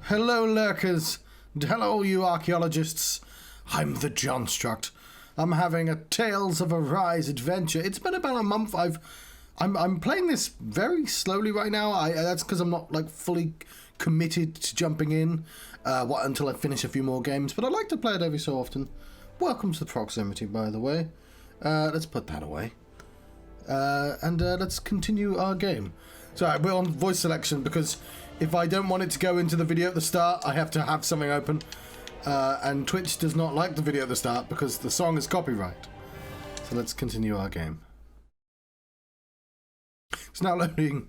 Hello, lurkers. And hello, you archaeologists. I'm the Johnstruct. I'm having a Tales of Arise adventure. It's been about a month. I'm playing this very slowly right now. That's because I'm not like fully committed to jumping in until I finish a few more games. But I like to play it every so often. Welcome to the proximity, by the way. Let's put that away. And let's continue our game. So we're on voice selection because if I don't want it to go into the video at the start, I have to have something open. And Twitch does not like the video at the start because the song is copyright. So let's continue our game. It's now loading.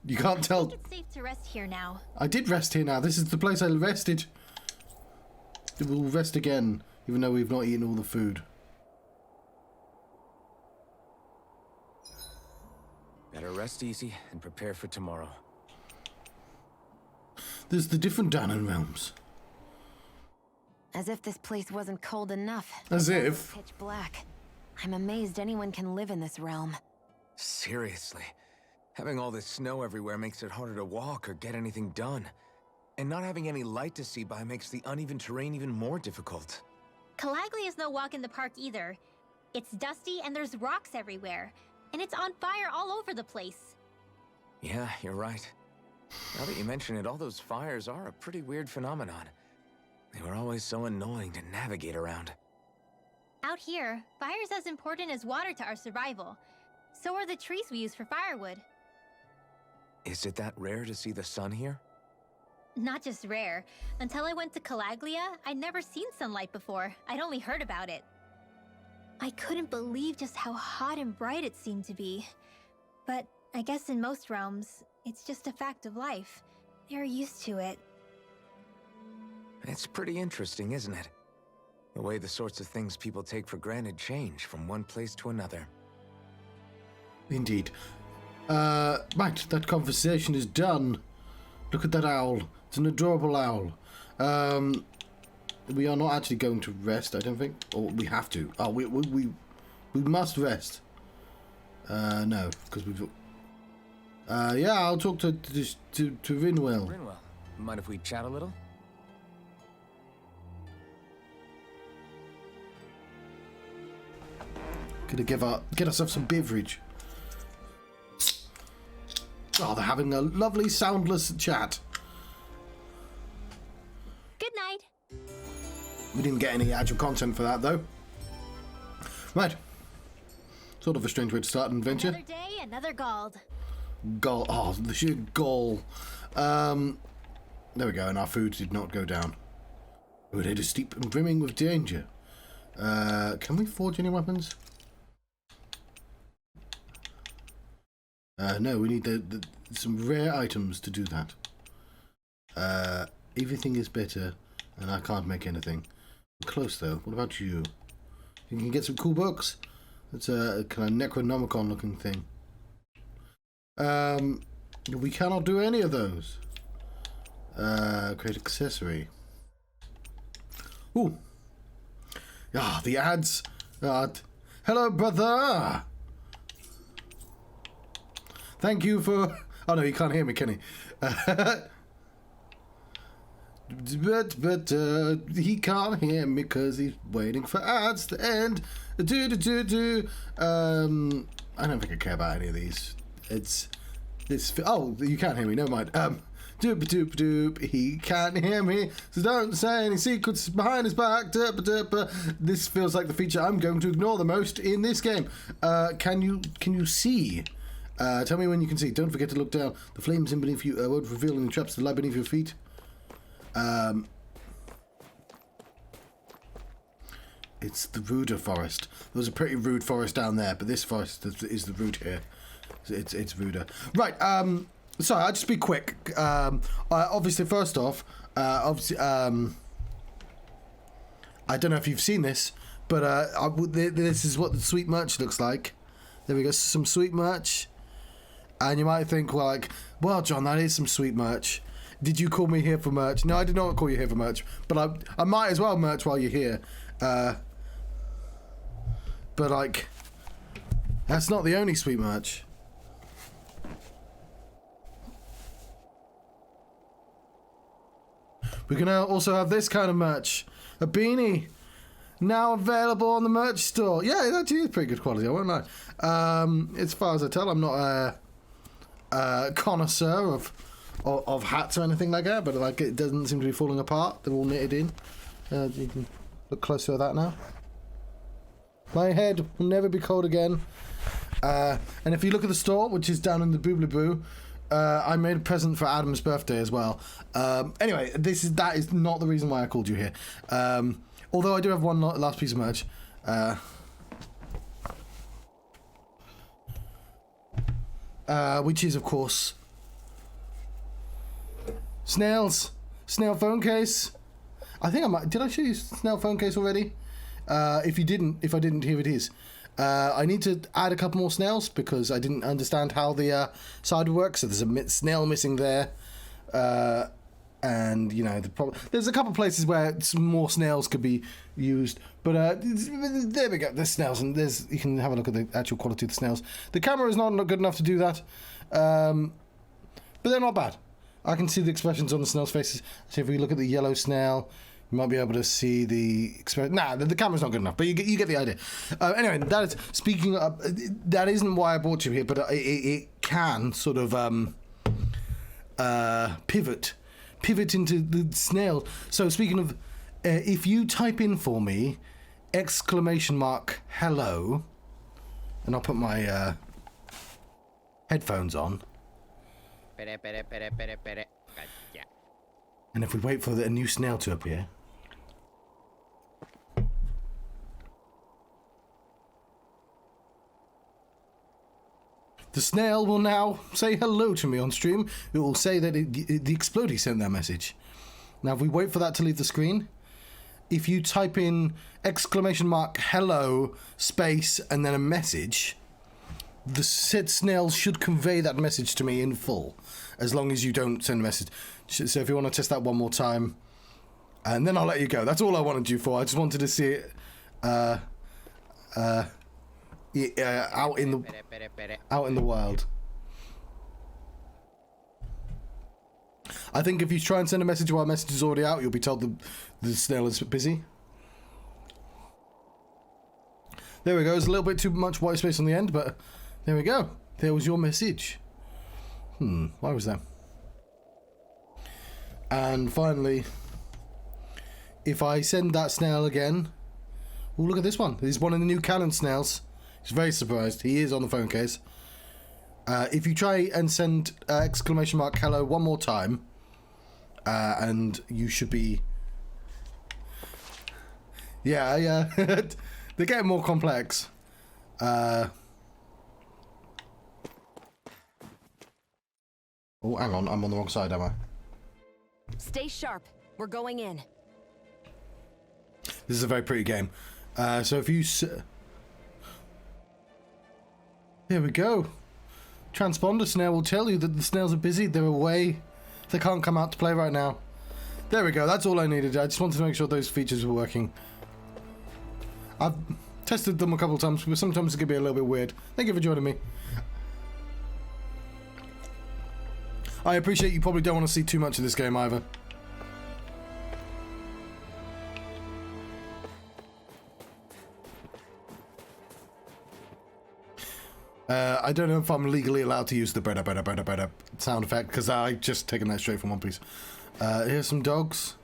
You can't tell. I think it's safe to rest here now. I did rest here now. This is the place I rested. We'll rest again, even though we've not eaten all the food. Better rest easy and prepare for tomorrow. There's the different Danon realms. As if this place wasn't cold enough. As if. Pitch black. I'm amazed anyone can live in this realm. Seriously. Having all this snow everywhere makes it harder to walk or get anything done. And not having any light to see by makes the uneven terrain even more difficult. Calaglia is no walk in the park either. It's dusty and there's rocks everywhere. And it's on fire all over the place. Yeah, you're right. Now that you mention it, all those fires are a pretty weird phenomenon. They were always so annoying to navigate around. Out here, fire's as important as water to our survival. So are the trees we use for firewood. Is it that rare to see the sun here? Not just rare. Until I went to Calaglia, I'd never seen sunlight before. I'd only heard about it. I couldn't believe just how hot and bright it seemed to be. But I guess in most realms, it's just a fact of life. They're used to it. It's pretty interesting, isn't it? The way the sorts of things people take for granted change from one place to another. Indeed. Right, that conversation is done. Look at that owl. It's an adorable owl. We are not actually going to rest, I don't think. Or we have to. Oh, we must rest. No, because we've... yeah, I'll talk to Rinwell. Rinwell, mind if we chat a little? Gonna get ourselves some beverage. Oh, they're having a lovely soundless chat. Good night. We didn't get any actual content for that, though. Right. Sort of a strange way to start an adventure. Another day, another Gald. Gall. Oh, the sheer gall. There we go, and our food did not go down. Oh, it is steep and brimming with danger. Can we forge any weapons? No, we need some rare items to do that. Everything is better, and I can't make anything. Close though. What about you? You can get some cool books. It's a kind of Necronomicon looking thing. We cannot do any of those. Create accessory. Ooh. Ah, the ads. Hello, brother. Thank you for... Oh, no, he can't hear me, can he? But he can't hear me because he's waiting for ads to end. I don't think I care about any of these. It's... Oh, you can't hear me. Never mind. Doop doop doop. He can't hear me, so don't say any secrets behind his back. Doop doop. This feels like the feature I'm going to ignore the most in this game. Can you see? Tell me when you can see. Don't forget to look down. The flames in beneath you won't reveal any traps that lie beneath your feet. It's the ruder forest. There was a pretty rude forest down there, but this forest is the rude here. It's ruder. Right. Sorry, I'll just be quick. Obviously, first off, I don't know if you've seen this, but this is what the sweet merch looks like. There we go, some sweet merch. And you might think, well, John, that is some sweet merch. Did you call me here for merch? No, I did not call you here for merch, but I might as well merch while you're here. But that's not the only sweet merch. We can also have this kind of merch. A beanie. Now available on the merch store. Yeah, that is pretty good quality, I won't lie. As far as I tell, I'm not a connoisseur of hats or anything like that, but like it doesn't seem to be falling apart. They're all knitted in. You can look closer at that now. My head will never be cold again. And if you look at the store, which is down in the Boobly Boo, I made a present for Adam's birthday as well. Anyway, that is not the reason why I called you here. Although I do have one last piece of merch. Which is, of course, Snail phone case. I think I might. Did I show you Snail phone case already? If I didn't, here it is. I need to add a couple more snails because I didn't understand how the side works. So there's a snail missing there. And, you know, there's a couple of places where some more snails could be used. But there we go. There's snails, and you can have a look at the actual quality of the snails. The camera is not good enough to do that. But they're not bad. I can see the expressions on the snails' faces. So if we look at the yellow snail, you might be able to see the expression. Nah, the camera's not good enough, but you get the idea. Anyway, that is, speaking of, that isn't why I brought you here, but it can sort of pivot into the snail. So speaking of, if you type in for me !hello, and I'll put my headphones on. And if we wait for a new snail to appear. The snail will now say hello to me on stream. It will say that the Explodey sent that message. Now, if we wait for that to leave the screen, if you type in !hello space and then a message, the said snail should convey that message to me in full, as long as you don't send a message. So if you want to test that one more time, and then I'll let you go. That's all I wanted you for. I just wanted to see it out in the wild. I think if you try and send a message while a message is already out, you'll be told the snail is busy. There we go. There's a little bit too much white space on the end, but there we go. There was your message. Why was that? And finally, if I send that snail again... Oh, look at this one. This is one of the new canon snails. He's very surprised. He is on the phone case. If you try and send !hello one more time, and you should be... Yeah. They're getting more complex. Oh, hang on. I'm on the wrong side, am I? Stay sharp. We're going in. This is a very pretty game. So if you... There we go. Transponder snail will tell you that the snails are busy. They're away. They can't come out to play right now. There we go. That's all I needed. I just wanted to make sure those features were working. I've tested them a couple of times, but sometimes it can be a little bit weird. Thank you for joining me. I appreciate you probably don't want to see too much of this game either. I don't know if I'm legally allowed to use the better sound effect, because I just taken that straight from One Piece. Here's some dogs.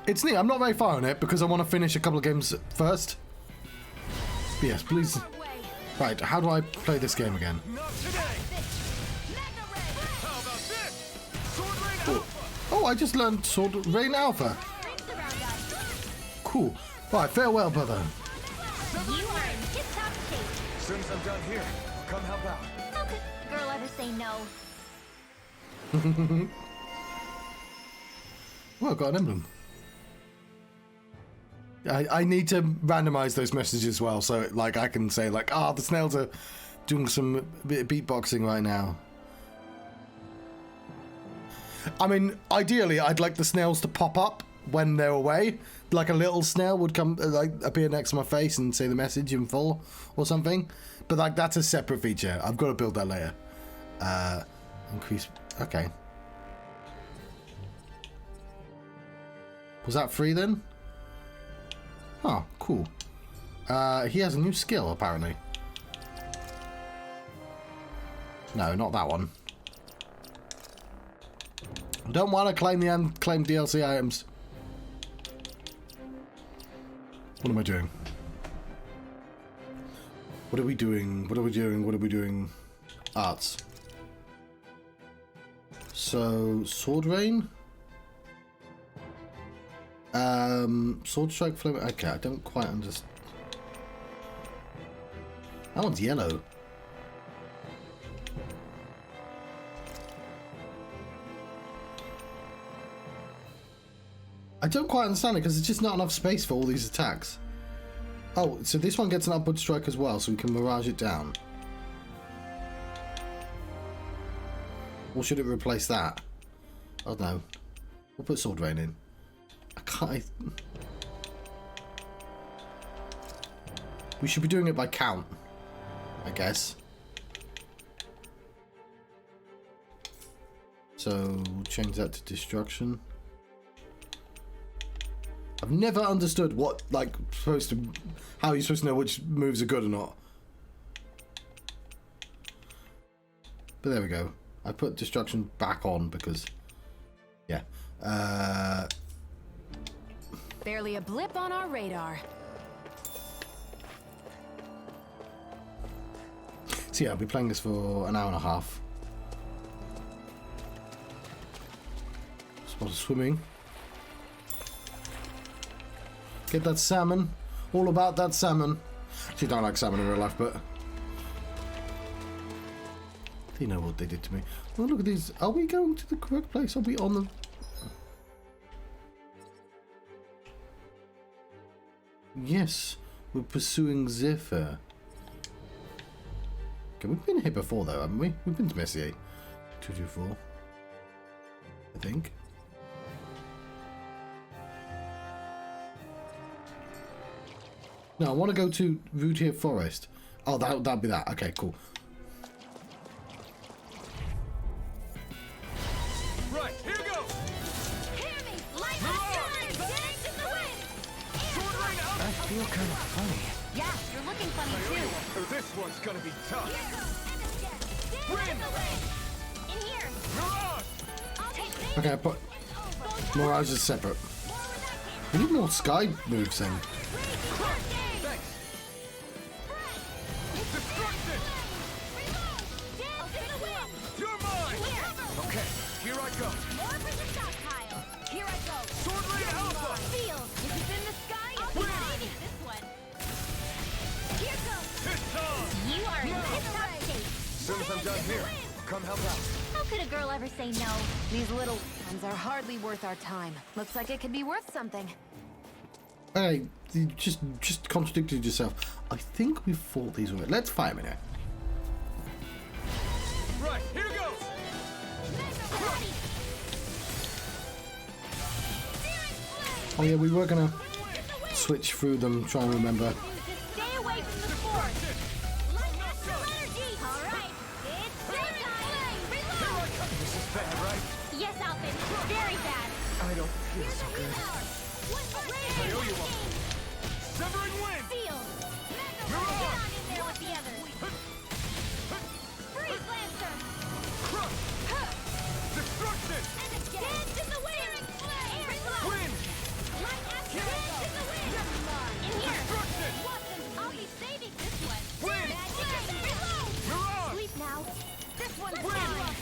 It's neat. I'm not very far on it because I want to finish a couple of games first. But yes, please. Right, how do I play this game again? Oh, I just learned Sword Rain Alpha. Cool. Right, farewell, brother. You are in tip-top shape. As soon as I'm done here, I'll come help out. How could a girl ever say no? Well, I've got an emblem. I need to randomize those messages as well, so like I can say like, the snails are doing some beatboxing right now. I mean, ideally, I'd like the snails to pop up when they're away. Like a little snail would come, like, appear next to my face and say the message in full or something. But like, that's a separate feature. I've got to build that later. Increase. Okay. Was that free then? Oh, cool. He has a new skill apparently. No, not that one. I don't want to claim the unclaimed DLC items. What am I doing? What are we doing? What are we doing? What are we doing? Arts. So, Sword Rain? Sword Strike Flame. Okay, I don't quite understand. That one's yellow. I don't quite understand it because there's just not enough space for all these attacks. Oh, so this one gets an upward strike as well, so we can mirage it down. Or should it replace that? Oh no. We'll put Sword Rain in. I can't... We should be doing it by count, I guess. So, we'll change that to Destruction. I've never understood what, like, how you're supposed to know which moves are good or not. But there we go. I put Destruction back on because, yeah. Barely a blip on our radar. So yeah, I'll be playing this for an hour and a half. Spot of swimming. Get that salmon. All about that salmon. Actually, don't like salmon in real life, but they know what they did to me. Oh, look at these. Are we going to the correct place? Are we on the... Yes, we're pursuing Zephyr. Okay, we've been here before though, haven't we? We've been to Messier. 224. I think. No, I want to go to Routier Forest. Oh, that'll be that. Okay, cool. Right, here goes! Hear me! Light my fury! Dance in the wind! Sword Rain out! I feel kind of funny. Yeah, you're looking funny too. Or this one's gonna be tough. Dance in the wind! In here! Mirage! I'll take this! Okay, I put Mirage is separate. We need more sky moves then. Thanks! Destruction! Dance in the wind! You're mine! Okay, here I go. More for the stockpile! Here I go! Sword Rain Alpha! Field! If it's in the sky, I'll be saving this one! Here goes! It's on! You are in tip-top shape! As soon as I'm done here, come help out. How could a girl ever say no? These little ones are hardly worth our time. Looks like it could be worth something. Hey, you just contradicted yourself. I think we fought these already. Let's fight a minute. Right, here goes! Oh yeah, we were gonna switch through them, try and remember. Stay away from the force! Light master energy! Alright, it's daytime! Reload! This is bad, right? Yes, Alvin, very bad! I don't feel so good. I owe you one. Severing wind! Field! Get on in there with the others! Freeze Lancer! Crush! Destruction! Dance in the wind! Reload! Wind! Light master dance in the wind! In here! Destruction! I'll be saving this one! Wind! Reload! Mirage! Sleep now! This one's Wind! down!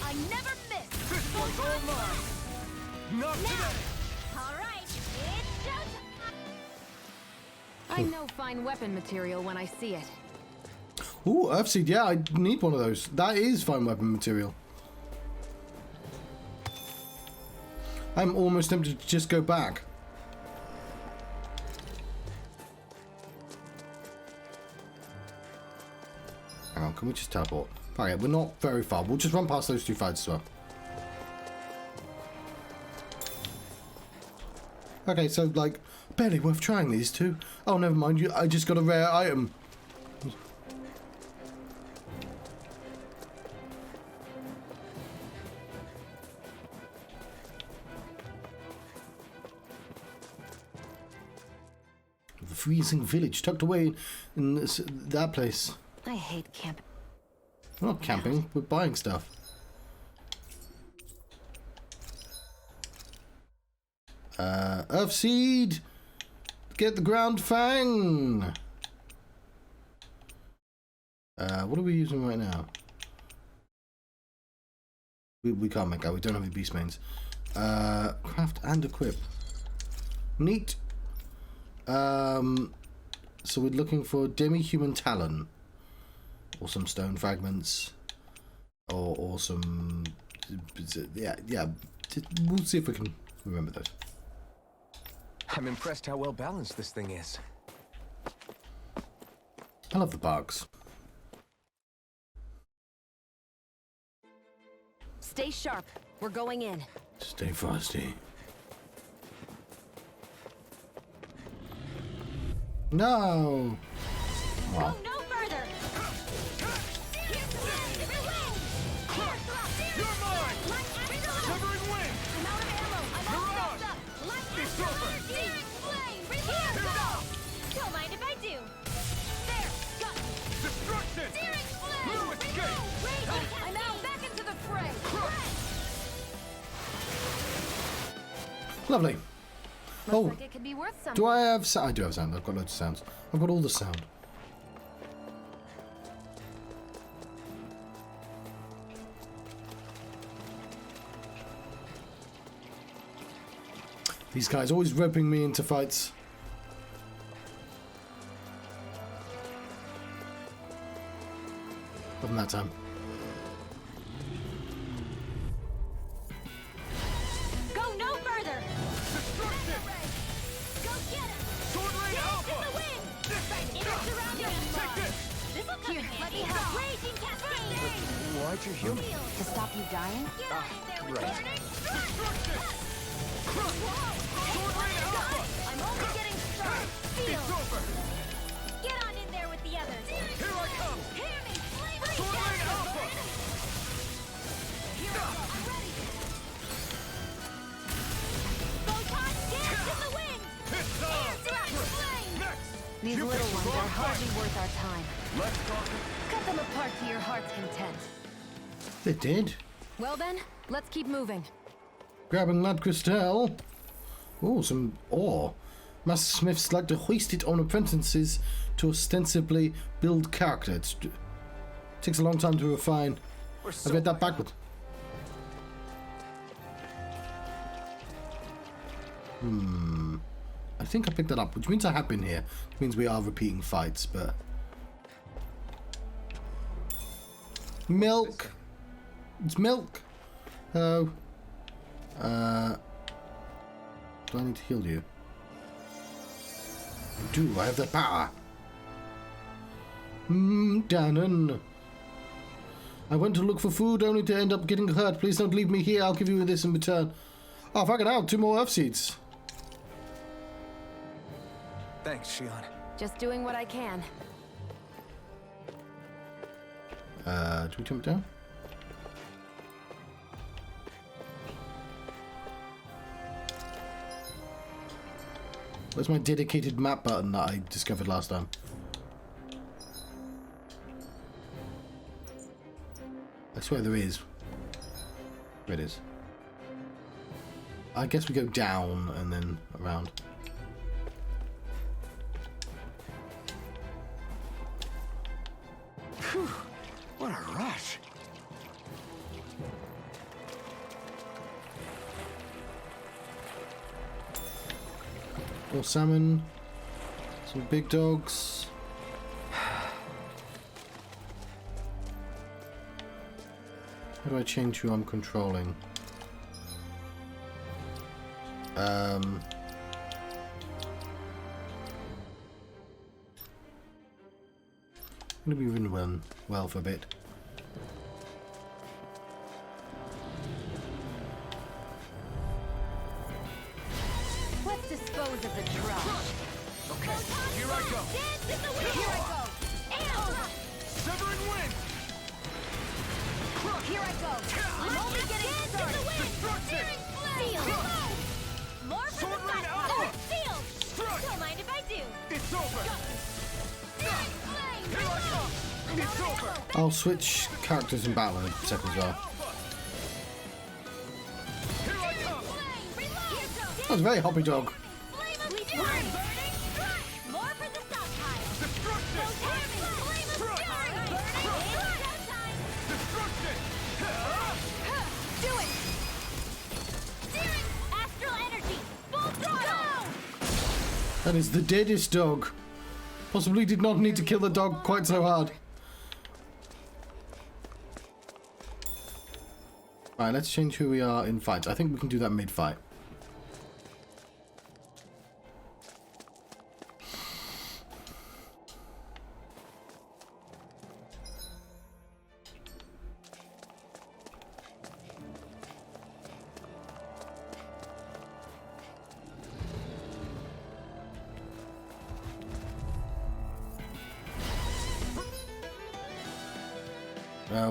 I never miss! This one's all mine! Not today! Alright, it's showtime! I know fine weapon material when I see it. Ooh, Earthseed, yeah, I need one of those. That is fine weapon material. I'm almost tempted to just go back. Hang on, can we just teleport? Okay, we're not very far. We'll just run past those two fights as well. Okay, so, like, barely worth trying these two. Oh, never mind. I just got a rare item. The freezing village tucked away in that place. I hate camping. We're not camping, we're buying stuff. Earthseed! Get the ground fang! What are we using right now? We can't make that, we don't have any beast mains. Craft and equip. Neat. So we're looking for demi-human talon. Or some stone fragments. Or some... Yeah. We'll see if we can remember those. I'm impressed how well balanced this thing is. I love the bugs. Stay sharp. We're going in. Stay frosty. No! Go no further! You're mine! Shivering wind! I'm out of ammo! I'm all stopped up! It's over! Searing flame! Don't mind if I do! There! Got me! Destruction! Searing flame! No escape! Raging I'm out. Back into the fray. Lovely. Looks Oh, like it could be worth something. do I have sound? I do have sound. I've got loads of sounds. I've got all the sound. These guys always roping me into fights. Other than that time. Go no further! Destruction! Go get him! Sword Rain Dance Alpha! in the wind! Inner surrounding! Take this! This'll come in handy! Raging cascade! Why'd you heal me? To stop you dying? Get on in there with right. burning Destruction! Sword Rain Alpha! I'm only getting started! Feel! It's over! Get on in there with the others! Here I come! Hear me! Flame Sword Rain Alpha! Here I go! I'm ready! Photon dance in the wind! It's Air slash flame! Next! These You little picked ones the are wrong hardly fight. worth our time. Let's talk. Cut them apart to your heart's content. They did. Well then, let's keep moving. Grabbing that crystal. Oh, some ore. Master smiths like to hoist it on apprentices to ostensibly build character. It takes a long time to refine. We're I so read that backward. I think I picked that up, which means I have been here. Which means we are repeating fights, but... Milk! It's milk! Oh. Do I need to heal you? I do, I have the power. Dannon. I went to look for food only to end up getting hurt. Please don't leave me here. I'll give you this in return. Oh, fucking hell. 2 more Earthseeds. Thanks, Shion. Just doing what I can. Do we jump down? Where's my dedicated map button that I discovered last time? I swear there is. There it is. I guess we go down and then around. Phew, what a rush. More salmon. Some big dogs. How do I change who I'm controlling? I'm gonna be running well for a bit. Let's dispose of the trash. Okay, here I go. Dance in the wind! Here I go. And Severing wind. Here I go. I'm only getting started. Destruction. Seal! More for Sword the rain fun! alpha. Seal! Strike. Don't mind if I do! It's over. Here I come. It's over. I'll switch characters in battle in a second as well. Here I come. That was a very hoppy dog. More for the stockpile! Destruction. Destruction. Do it! Steering! Astral energy! Full throttle! That is the deadest dog. Possibly did not need to kill the dog quite so hard. Right, let's change who we are in fights. I think we can do that mid-fight.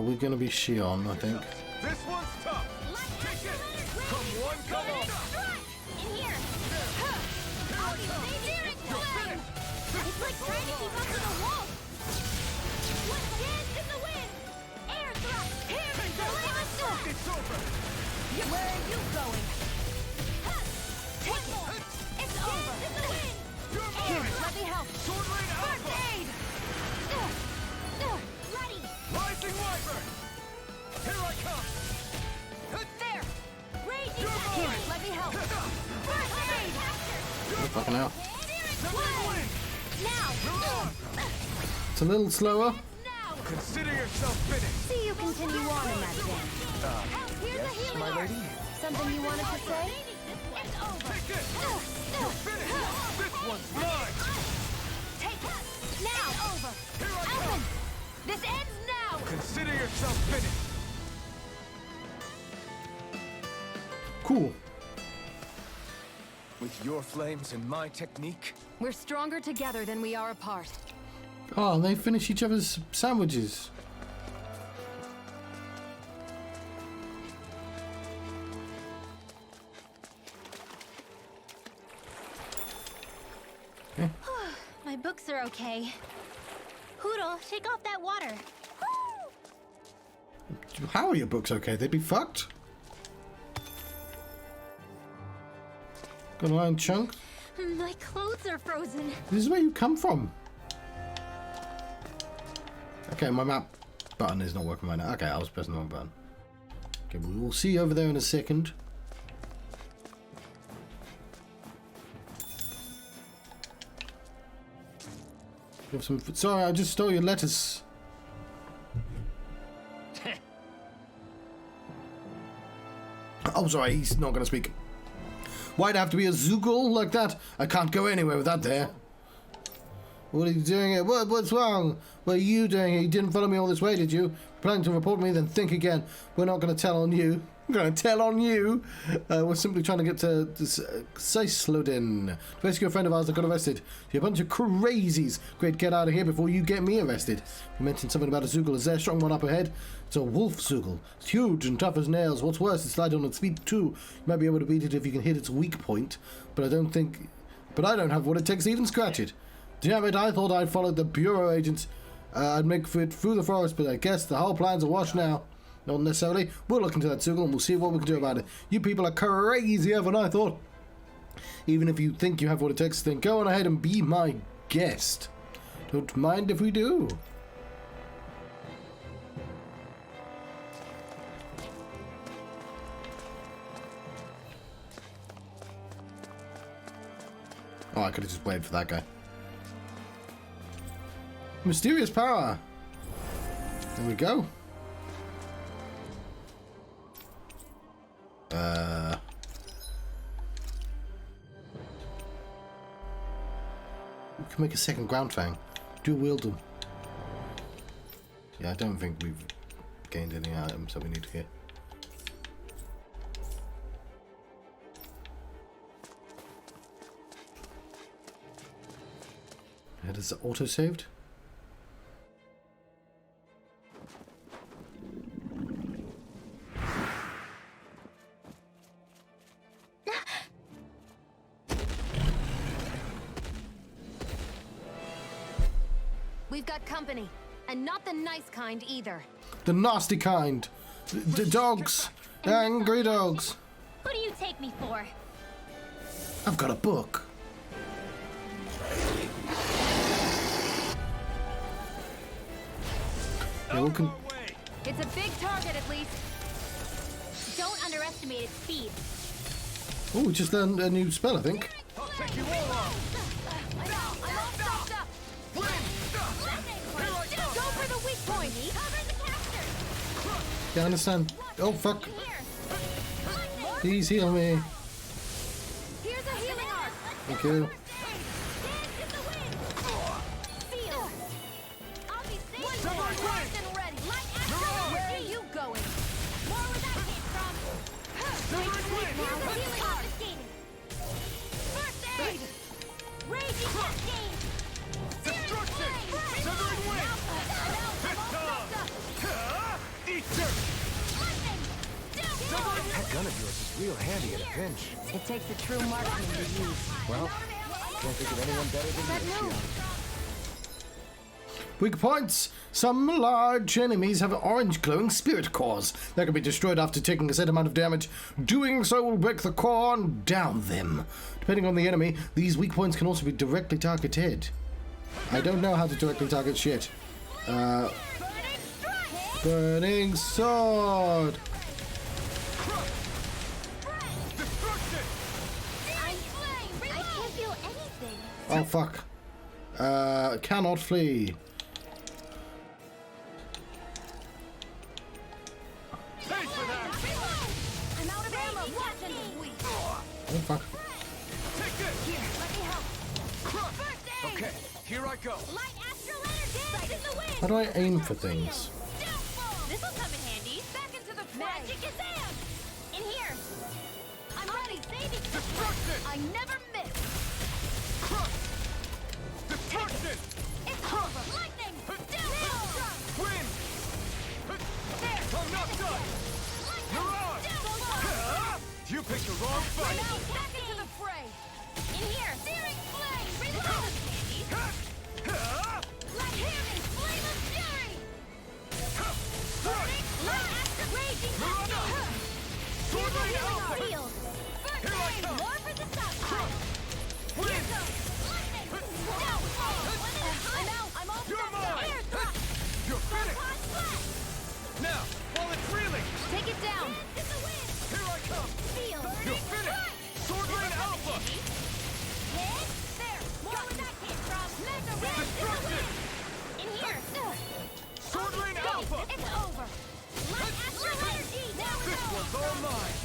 We're gonna be Shion, I think. This one's tough. Take it. Come one, come all. In here! I'll be steering flame! It's like trying to keep up with a wolf! What dance in the wind? Air thrust! Here! Flame assault! It's over. Where are you going? Take it! It's over! In the wind! You're Here, mine. let me help. Sword rain First alpha. aid! Ready! Rising wyvern. Here I come. There! Raging You're Zephyr! mine. Let me help. First aid! Oh, fucking hell. Severing wind. Now! It's a little slower. Now! Consider yourself finished. See you continue on in that dance. Here's a healing my arc. lady. Something you wanted to say? It's over! Take this. You're finished. This one's mine. Take it! Now! It's over! Here I Open! come. This ends now! Consider yourself finished. Cool. With your flames and my technique, We're stronger together than we are apart. Oh, and they finish each other's sandwiches. My books are okay. Hoodle, shake off that water. How are your books okay? They'd be fucked. Got an iron chunk. My clothes are frozen. This is where you come from. Okay, my map button is not working right now. Okay, I was pressing the wrong button. Okay, we will see you over there in a second. You have some. Sorry, I just stole your lettuce. Oh, sorry, he's not going to speak. Why'd it have to be a Zoogle like that? I can't go anywhere with that there. What are you doing here? What's wrong? What are you doing here? You didn't follow me all this way, did you? Planning to report me? Then think again. We're not going to tell on you. I'm going to tell on you. We're simply trying to get to say Slodin. To rescue a friend of ours that got arrested. You're a bunch of crazies. Great, get out of here before you get me arrested. You mentioned something about a Zoogle. Is there a strong one up ahead? It's a wolf Zoogle. It's huge and tough as nails. What's worse, it's light on its feet too. You might be able to beat it if you can hit its weak point. But I don't have what it takes to even scratch it. Damn it, I thought I'd followed the Bureau agents. I'd make it through the forest, but I guess the whole plan's a wash now. Not necessarily. We'll look into that Zoogle and we'll see what we can do about it. You people are crazier than I thought. Even if you think you have what it takes, then go on ahead and be my guest. Don't mind if we do. Oh, I could have just waited for that guy. Mysterious power. There we go. We can make a second ground fang. Dual wield them. Yeah, I don't think we've gained any items that we need to get. It is auto-saved. We've got company, and not the nice kind either. The nasty kind. The dogs. Angry dogs. Who do you take me for? I've got a book. Yeah, we can... It's a big target, at least. Don't underestimate its speed. Oh, we just learned a new spell, I think. I'll take you all on. I'm all stopped up. Go for the weak point. Cover the caster. Yeah, I understand. Oh, fuck. Here. Please heal me. Here's a healing arc. Thank you. Dance in the wind. Feel. I'll be safe. Someone locked and ready. Light Where action. are you going? More where that came from. Here's the healing confiscated. First aid. Raging cascade. Destruction! Severing wind! Eat dirt! That gun of yours is real handy at a pinch. It takes a true marksman to use. Well, can't think of anyone better than you, Shion. Weak points. Some large enemies have orange glowing spirit cores that can be destroyed after taking a set amount of damage. Doing so will break the core and down them. Depending on the enemy, these weak points can also be directly targeted. I don't know how to directly target shit. Burning sword. I can't feel anything. Oh fuck. Cannot flee. I'm out of ammo. Oh fuck. Take this! Here, let me help. First aid. Okay, here I go. Light astral energy. Dance in the wind. How do I aim for things? This'll come in handy. Back into the fray. Magic Kazam! In here. I'm ready. Saving. Destruction! I never miss. Destruction! It's over. Lightning. Wind! There. I'm not done! You're on! You picked the wrong fight! Now back into the fray. In here. Searing flame. Bring it on. Let hear me. Flame of fury. Burning. Light astral raging cascade. Sword Lane Alpha! Seal. First Here I aid. come. More for the stockpile. Wind! Lightning. I'm out. I'm all You're stuck. mine. Air thrust. You're finished! Hot flash. Now, while it's reeling, Take it down. Dance in the wind. here I come! Feel. You're finished! Sword Lane Alpha! Hit. There. More where that came from. Mega red. Destruction! In here. Sword Lane Alpha! It's over. Light astral energy. Now we This go. one's all mine!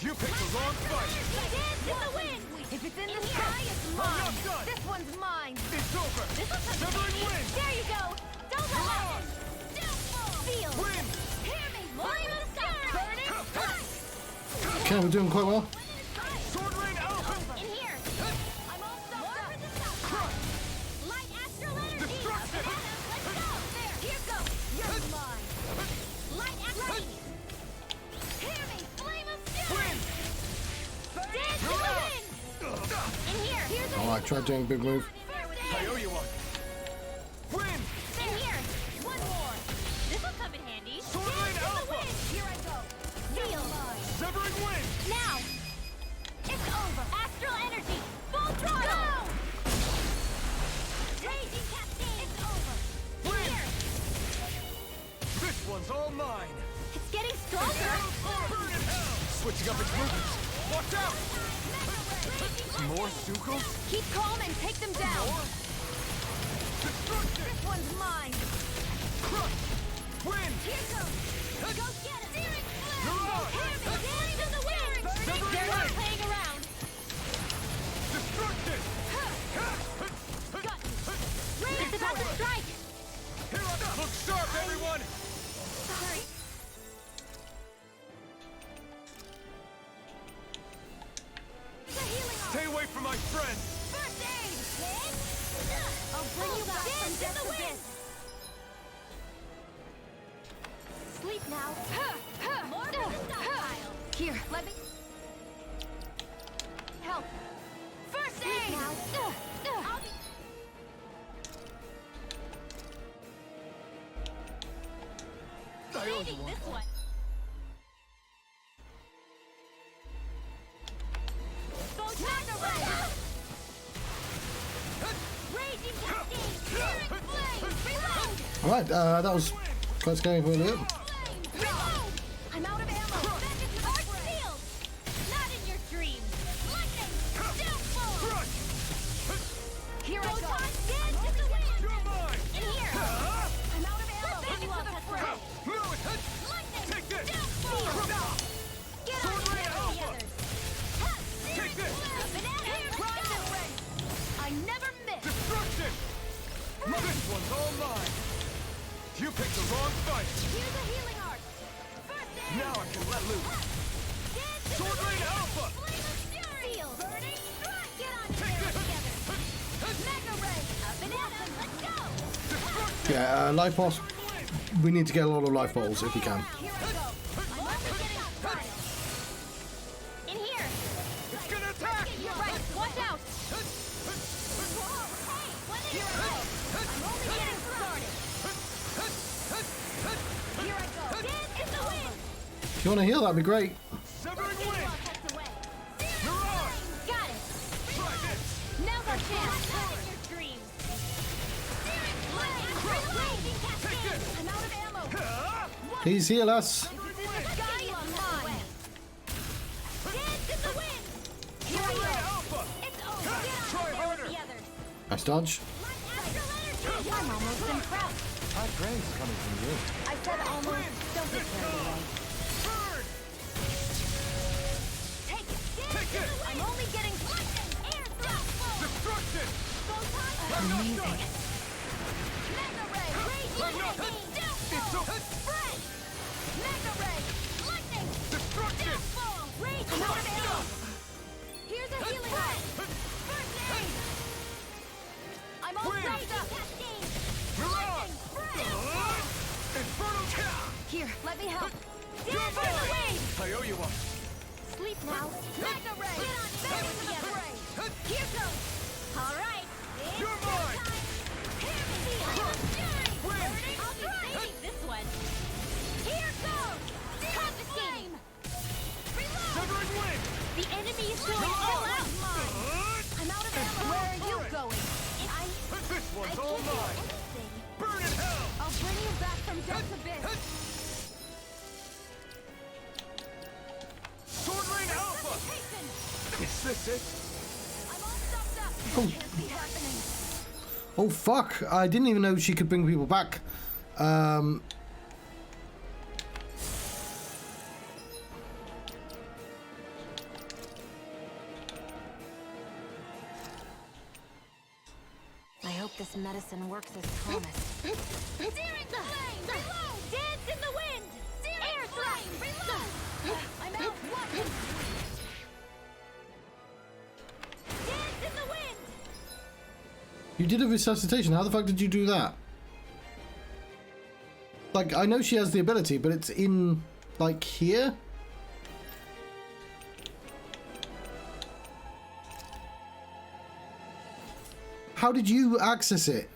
You picked the wrong fight! Dance in the wind. If it's in the sky, it's I'm mine. not done! This one's mine. It's over! Severing wind! There you go. Don't let up. Feel. Wind! Hear me. Flame of fire. Burning. Okay, we're doing quite well. Sword Lane Alpha! In here. I'm all stuffed up. For the stockpile. Light astral energy. Destruction! Let's go. There. Here goes. You're mine. Light astral. Hear me. Flame of fury. Wind! Dance in the wind. In here. Here's a Oh, I tried doing a big move. I owe you one! Wind! In here. One more. This'll come in handy. Sword Dance Lane in the Alpha! wind. Here I go. Feel. Severing wind! Now. It's over. Astral energy. Full throttle. Raging cascade. It's over. Wind! Here. This one's all mine! It's getting stronger. Burn in hell! Switching up its movements! Watch out! More Sukos? Keep calm and take them down. Destruction! This one's mine. Wind! Here goes. Go get it. Searing flame. You're on! Dance in the wind. Severing They're not wind! playing around. Destruction! It's about to strike. Here I go! Look sharp, everyone! Sorry. The healing arm. Stay away from my friend! First aid. Hit. I'll bring you back from death abyss. Sleep now. More stockpile. Here, let me... Help. First Sleep aid! now. I'll be... Saving this one. Go Magna Raging cascade. Searing flame. Reload. All right, that was close going for a little bit. Reload. I'm out of ammo. Vengeance arch sealed. Not in your dreams. Lightning. Downfall. Here I go! Dance in the wind. You're mine! In here. I'm out of ammo. Back into the fray. Lightning. Take this! Downfall. Get on Sword the Ray Alpha. others. Take this! I never miss! Destruction! This one's all mine! You picked the wrong fight! Here's a healing arc. First aid. Now I can let loose! Dance in Sword the Ray wind. Alpha! Flame of fury. Seal. Burning strike. Get on Take here this! together. Mega ray. A banana. Let's go. Destruction! Yeah, life boss. We need to get a lot of life balls if we can. Here I go. I'm only getting started. In here. It's gonna attack! You're right. Watch out. Whoa. Hey. Here I go. I'm only getting started. Here I go. Dance in the wind. If you want to heal, that'd be great. Severing Well wind! tucked away. Mirage! Got it. Try this! Now's our chance. Not in your dreams. Searing flame. Raging cascade. I'm out of ammo. Please heal us. This guy is mine. Dance in the wind. Here I Ray go. Alpha! It's over. Get on Try there harder. with the others. Nice dodge. Astral energy. I'm almost impressed. High praise coming from you. I said almost. Don't get carried away. Burn! Take it. Take it! I'm only getting lightning. Air thrust. Destruction! Go time. I'm not done! Mega ray. I'm not done! It's so... Spread. Mega ray. Lightning. Destruction! Fall. Rage. I'm out of ammo. Here's a healing ray. First aid. I'm all Wind. raised up. Cascade. Mirage! Infernal cow! Here, let me help. Dance in the wind. I owe you one. Sleep now. Mega ray. Get on back into the fray. Here goes. All right. It's You're mine. time. Here we go. Wind. I'll be saving this one. Here goes. Confiscating. Reload. Severing wind! The enemy is going all out. I'm out of ammo. Where are you going? This I one's all can't do mine! anything. Burn in hell! I'll bring you back from death's abyss. Sword Rain Alpha! Is this it? I'm all stuffed up. Oh. Can't be happening. Oh fuck! I didn't even know she could bring people back. I hope this medicine works as promised. Searing flame. Reload. Dance in the wind. Air flame. Reload. I'm out. What? Dance in the wind. You did a resuscitation. How the fuck did you do that? Like, I know she has the ability, but it's in, like, here? How did you access it?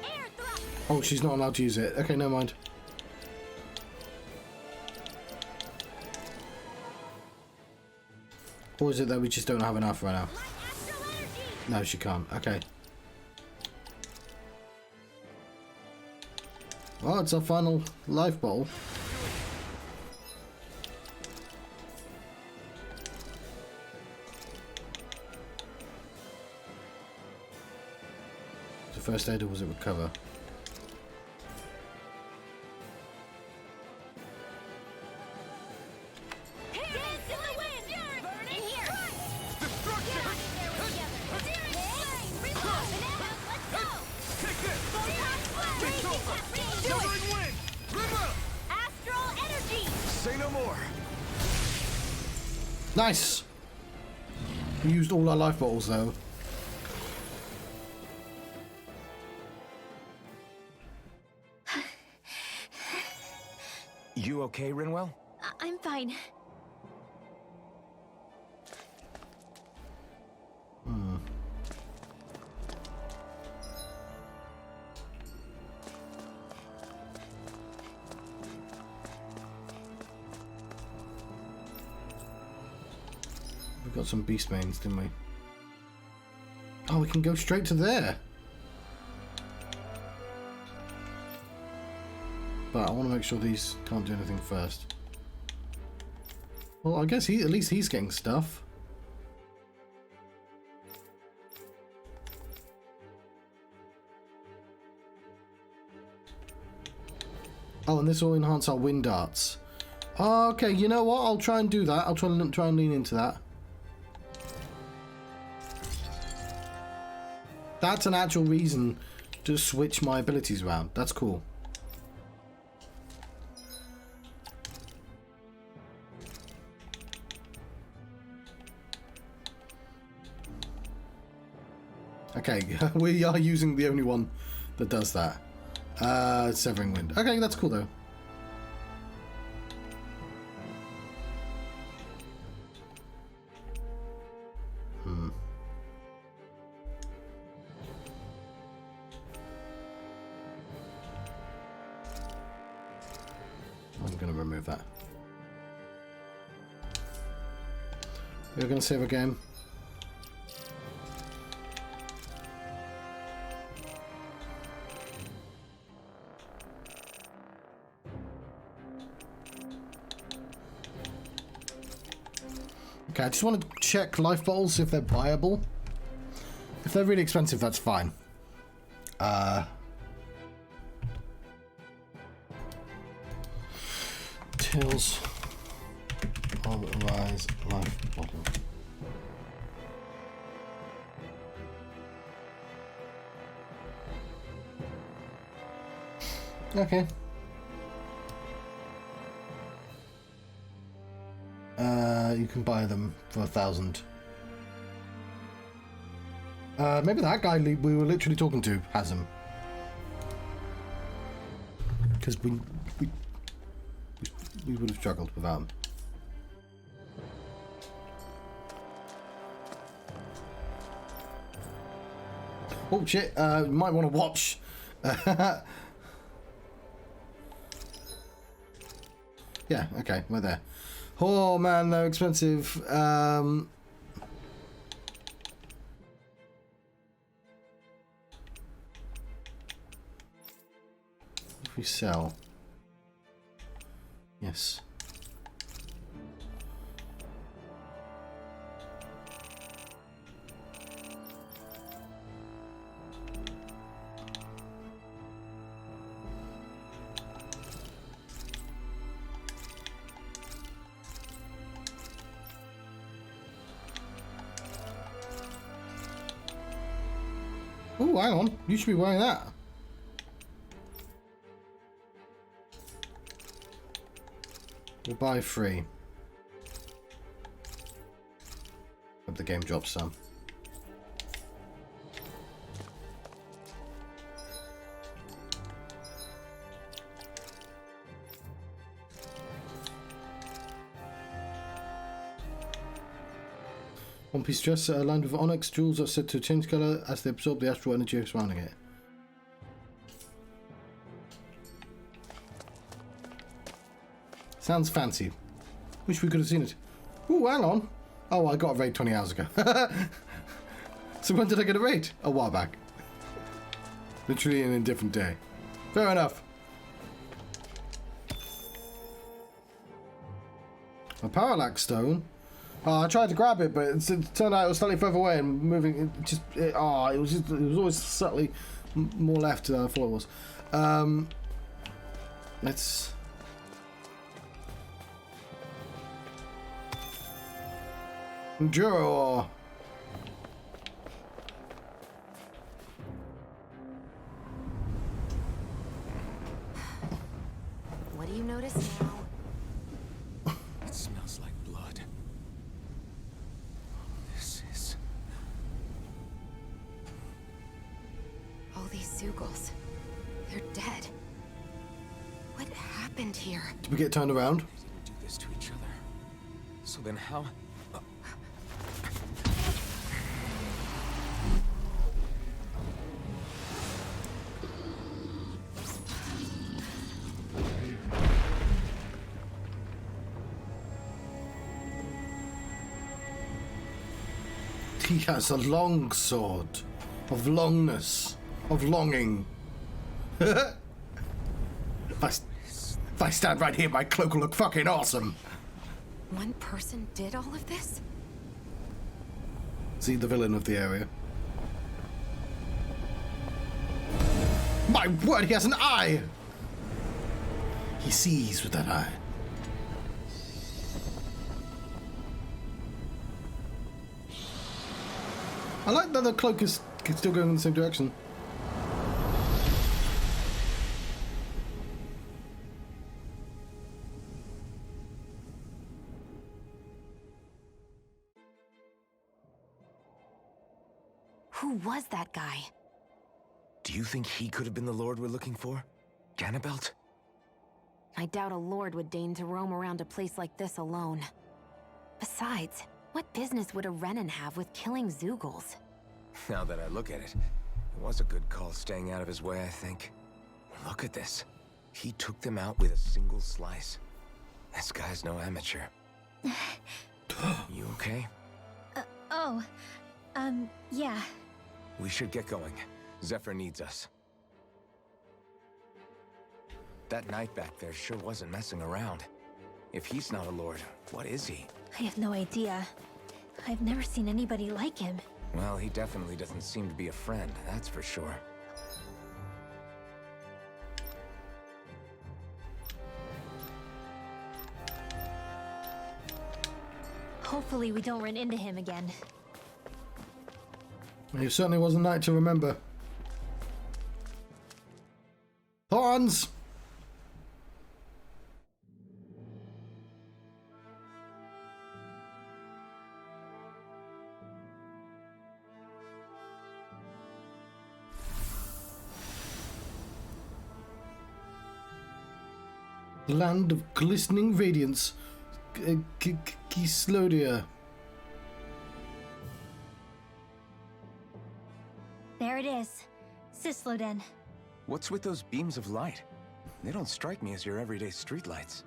Air thrust. Oh, she's not allowed to use it. Okay, never mind. Or is it that we just don't have enough right now? Light astral energy. No, she can't. Okay. Well, it's our final life bowl. The first aid, or was it recover? Dance in the wind. Burn in here. Destruction! Get on in there together. Searing flame. Reload. Banana. Let's go. Take this! Photon flame. It's over! Do it. Severing wind! River! Astral energy. Say no more! Nice! We used all our life bottles though. You okay, Rinwell? I'm fine. We got some beast mains, didn't we? Oh, we can go straight to there. But I want to make sure these can't do anything first. Well, I guess at least he's getting stuff. Oh, and this will enhance our wind darts. Okay, you know what? I'll try and do that. I'll try and lean into that. That's an actual reason to switch my abilities around. That's cool. Okay, we are using the only one that does that. Severing Wind. Okay, that's cool though. I'm going to remove that. We're going to save a game. Okay, I just want to check life bottles if they're buyable. If they're really expensive, that's fine. Tales of Arise life bottle. Okay. You can buy them for 1,000. Maybe that guy we were literally talking to has them. Because we would have struggled without them. Oh shit, you might want to watch. Yeah, okay, we're there. Oh man, they're expensive. If we sell. Yes. Oh, hang on. You should be wearing that. We'll buy 3. Hope the game drops some. One-piece dress aligned with onyx jewels are said to change colour as they absorb the astral energy surrounding it. Sounds fancy. Wish we could have seen it. Ooh, hang on. Oh, I got a raid 20 hours ago. So when did I get a raid? A while back. Literally in a different day. Fair enough. A parallax stone. Oh, I tried to grab it, but it turned out it was slightly further away and moving. It was always slightly more left than I thought it was. Let's. Endure. What do you notice now? It smells like blood. Zeugles. They're dead. What happened here? Did we get turned around? They didn't do this to each other. So then how? He has a long sword of longness, of longing. If I stand right here, my cloak will look fucking awesome. One person did all of this? See, the villain of the area. My word, he has an eye! He sees with that eye. I like that the cloak is still going in the same direction. Who was that guy? Do you think he could have been the lord we're looking for? Ganabelt? I doubt a lord would deign to roam around a place like this alone. Besides, what business would a Renan have with killing Zeugles? Now that I look at it, it was a good call staying out of his way, I think. Look at this. He took them out with a single slice. This guy's no amateur. You okay? Yeah. We should get going. Zephyr needs us. That knight back there sure wasn't messing around. If he's not a lord, what is he? I have no idea. I've never seen anybody like him. Well, he definitely doesn't seem to be a friend, that's for sure. Hopefully we don't run into him again. He certainly was a night to remember. Thorns! Land of glistening radiance. Kislodia. There it is. Sisloden. What's with those beams of light? They don't strike me as your everyday streetlights.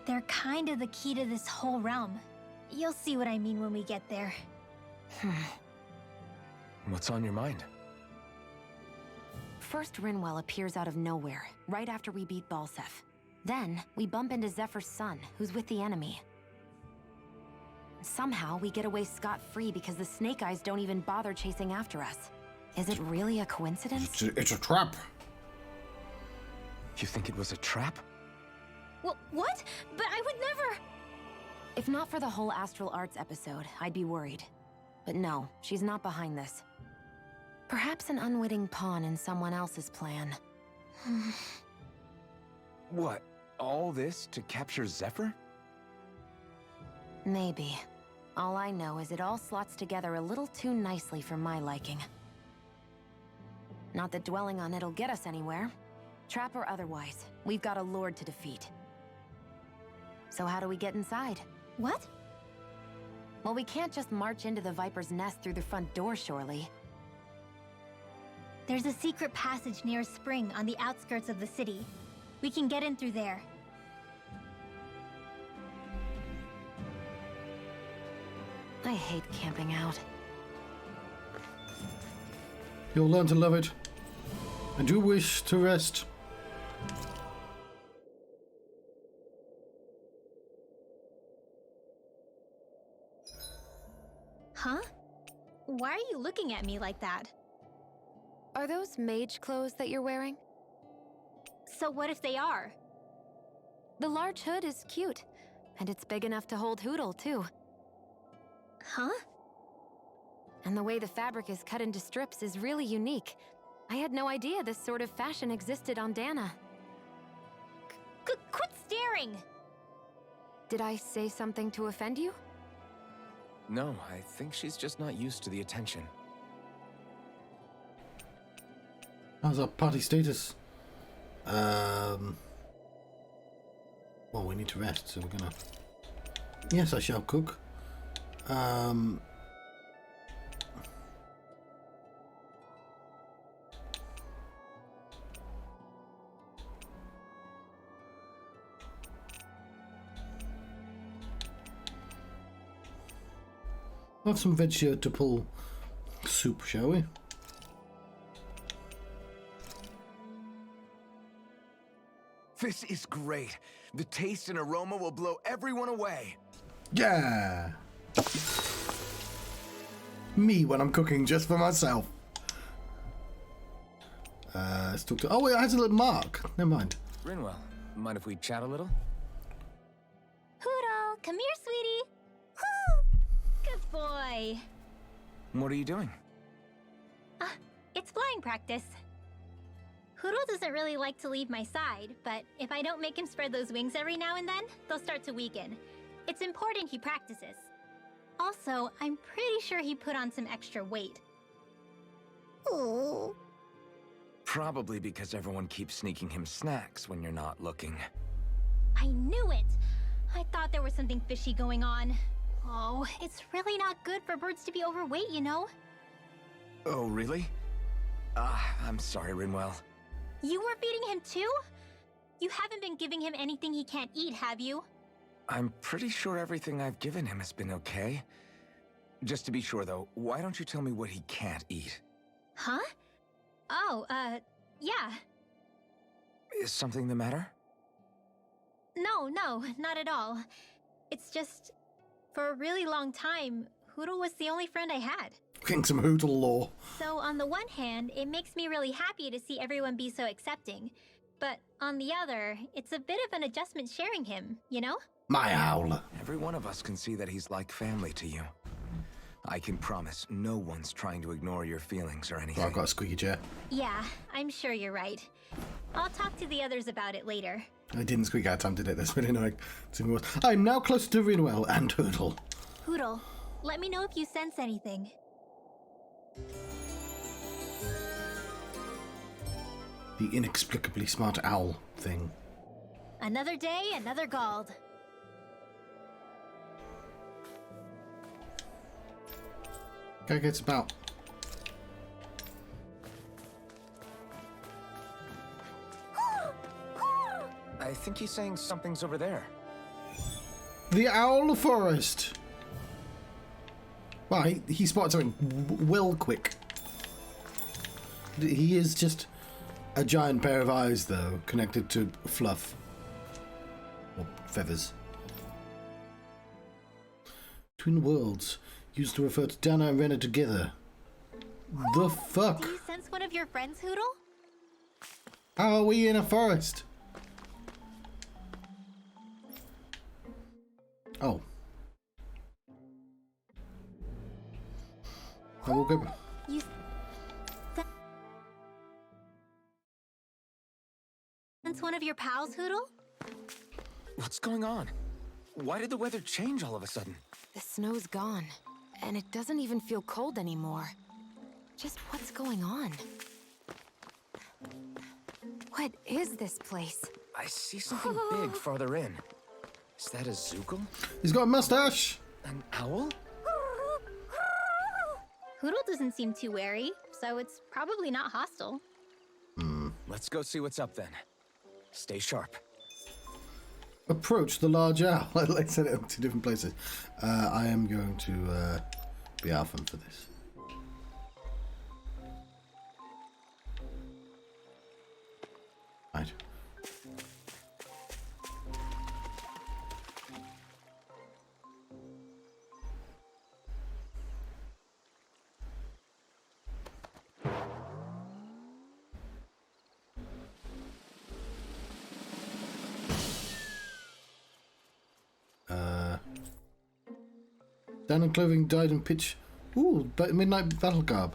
They're kind of the key to this whole realm. You'll see what I mean when we get there. What's on your mind? First, Rinwell appears out of nowhere, right after we beat Balsef. Then, we bump into Zephyr's son, who's with the enemy. Somehow, we get away scot-free because the Snake Eyes don't even bother chasing after us. Is it really a coincidence? It's a trap. You think it was a trap? Well, what? But I would never... If not for the whole Astral Arts episode, I'd be worried. But no, she's not behind this. Perhaps an unwitting pawn in someone else's plan. What? All this to capture Zephyr? Maybe. All I know is it all slots together a little too nicely for my liking. Not that dwelling on it'll get us anywhere. Trap or otherwise, we've got a lord to defeat. So how do we get inside? What? Well, we can't just march into the Viper's nest through the front door, surely. There's a secret passage near a spring on the outskirts of the city. We can get in through there. I hate camping out. You'll learn to love it. I do wish to rest. Huh? Why are you looking at me like that? Are those mage clothes that you're wearing? So what if they are? The large hood is cute, and it's big enough to hold Hootle, too. Huh? And the way the fabric is cut into strips is really unique. I had no idea this sort of fashion existed on Dana. Quit staring! Did I say something to offend you? No, I think she's just not used to the attention. How's our party status? Well, we need to rest, so we're gonna... Yes, I shall cook. We'll have some vegetable soup, shall we? This is great. The taste and aroma will blow everyone away. Yeah! Me when I'm cooking just for myself. Let's talk to... Oh, wait, it has a little mark. Never mind. Rinwell, mind if we chat a little? Hoodle, come here, sweetie. Good boy. What are you doing? It's flying practice. Hoodle doesn't really like to leave my side, but if I don't make him spread those wings every now and then, they'll start to weaken. It's important he practices. Also, I'm pretty sure he put on some extra weight. Oh. Probably because everyone keeps sneaking him snacks when you're not looking. I knew it! I thought there was something fishy going on. Oh, it's really not good for birds to be overweight, you know? Oh, really? I'm sorry, Rinwell. You were feeding him too? You haven't been giving him anything he can't eat, have you? I'm pretty sure everything I've given him has been okay. Just to be sure, though, why don't you tell me what he can't eat? Huh? Oh, yeah. Is something the matter? No, not at all. It's just, for a really long time, Hoodle was the only friend I had. Getting some Hootle lore. So on the one hand, it makes me really happy to see everyone be so accepting. But on the other, it's a bit of an adjustment sharing him, you know? My owl. Every one of us can see that he's like family to you. I can promise no one's trying to ignore your feelings or anything. Oh, I've got a squeaky chair. Yeah, I'm sure you're right. I'll talk to the others about it later. I didn't squeak out time, did it? That's really annoying. I'm now closer to Rinwell and Hootle. Hoodle, let me know if you sense anything. The inexplicably smart owl thing. Another day, another Gald. Guy gets about. I think he's saying something's over there. The Owl Forest. Well, he spotted something well quick. He is just a giant pair of eyes, though, connected to fluff. Or feathers. Twin worlds, used to refer to Dana and Renna together. The fuck? Do you sense one of your friends, Hoodle? How are we in a forest? Oh. I will go. You sense one of your pals, Hoodle? What's going on? Why did the weather change all of a sudden? The snow's gone, and it doesn't even feel cold anymore. Just what's going on? What is this place? I see something big farther in. Is that a Zookle? He's got a mustache. An owl? Hoodle doesn't seem too wary, so it's probably not hostile. Let's go see what's up then. Stay sharp. Approach the large owl. I said it in two different places. I am going to be Alpha for this. Right. Down in clothing, died in pitch. Ooh, midnight battle garb.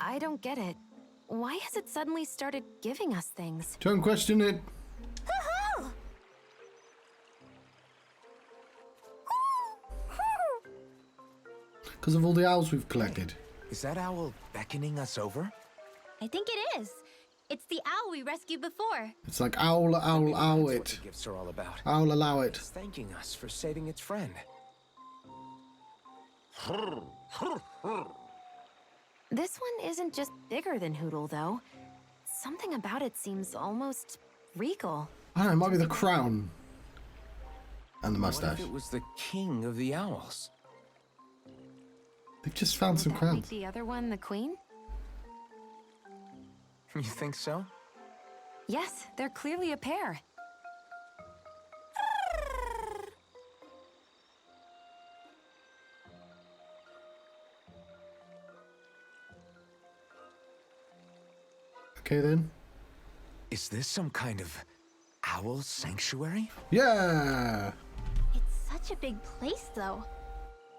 I don't get it. Why has it suddenly started giving us things? Don't question it. Because of all the owls we've collected. Is that owl beckoning us over? I think it is. It's the owl we rescued before. It's like owl, owl, owl That's what it. the gifts are all about. Owl allow it. It's thanking us for saving its friend. This one isn't just bigger than Hootle, though. Something about it seems almost regal. I don't know, it might be the crown. And the What mustache. if it was the king of the owls? They've just found some Would that make crowns. the other one the queen? You think so? Yes, they're clearly a pair. Okay then. Is this some kind of owl sanctuary? Yeah! It's such a big place, though.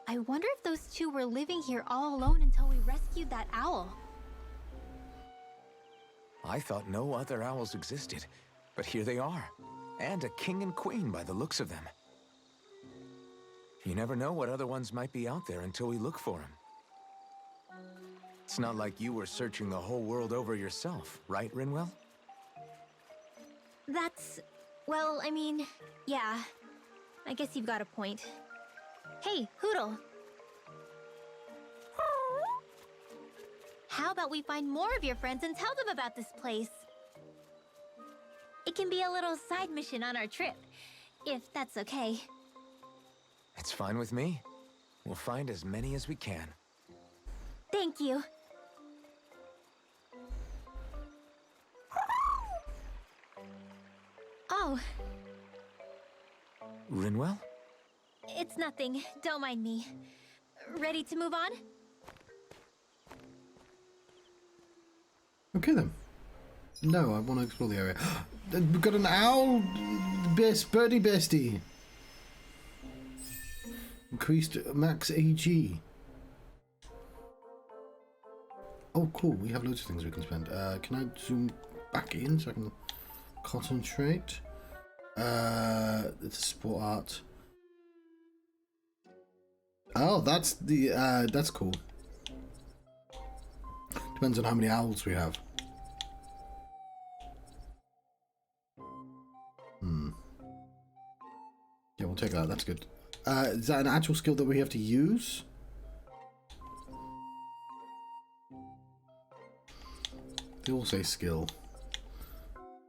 I wonder if those two were living here all alone until we rescued that owl. I thought no other owls existed, but here they are. And a king and queen by the looks of them. You never know what other ones might be out there until we look for them. It's not like you were searching the whole world over yourself, right, Rinwell? That's... well, I mean, yeah. I guess you've got a point. Hey, Hootle. How about we find more of your friends and tell them about this place? It can be a little side mission on our trip, if that's okay. It's fine with me. We'll find as many as we can. Thank you. Oh, Rinwell? it's nothing. Don't mind me. Ready to move on? Okay then. No, I want to explore the area. We've got an owl birdie bestie. Increased max AG. Oh cool, we have loads of things we can spend. Can I zoom back in so I can concentrate? It's a sport art. Oh, that's the that's cool. Depends on how many owls we have. Yeah, we'll take that. That's good. Is that an actual skill that we have to use? They all say skill.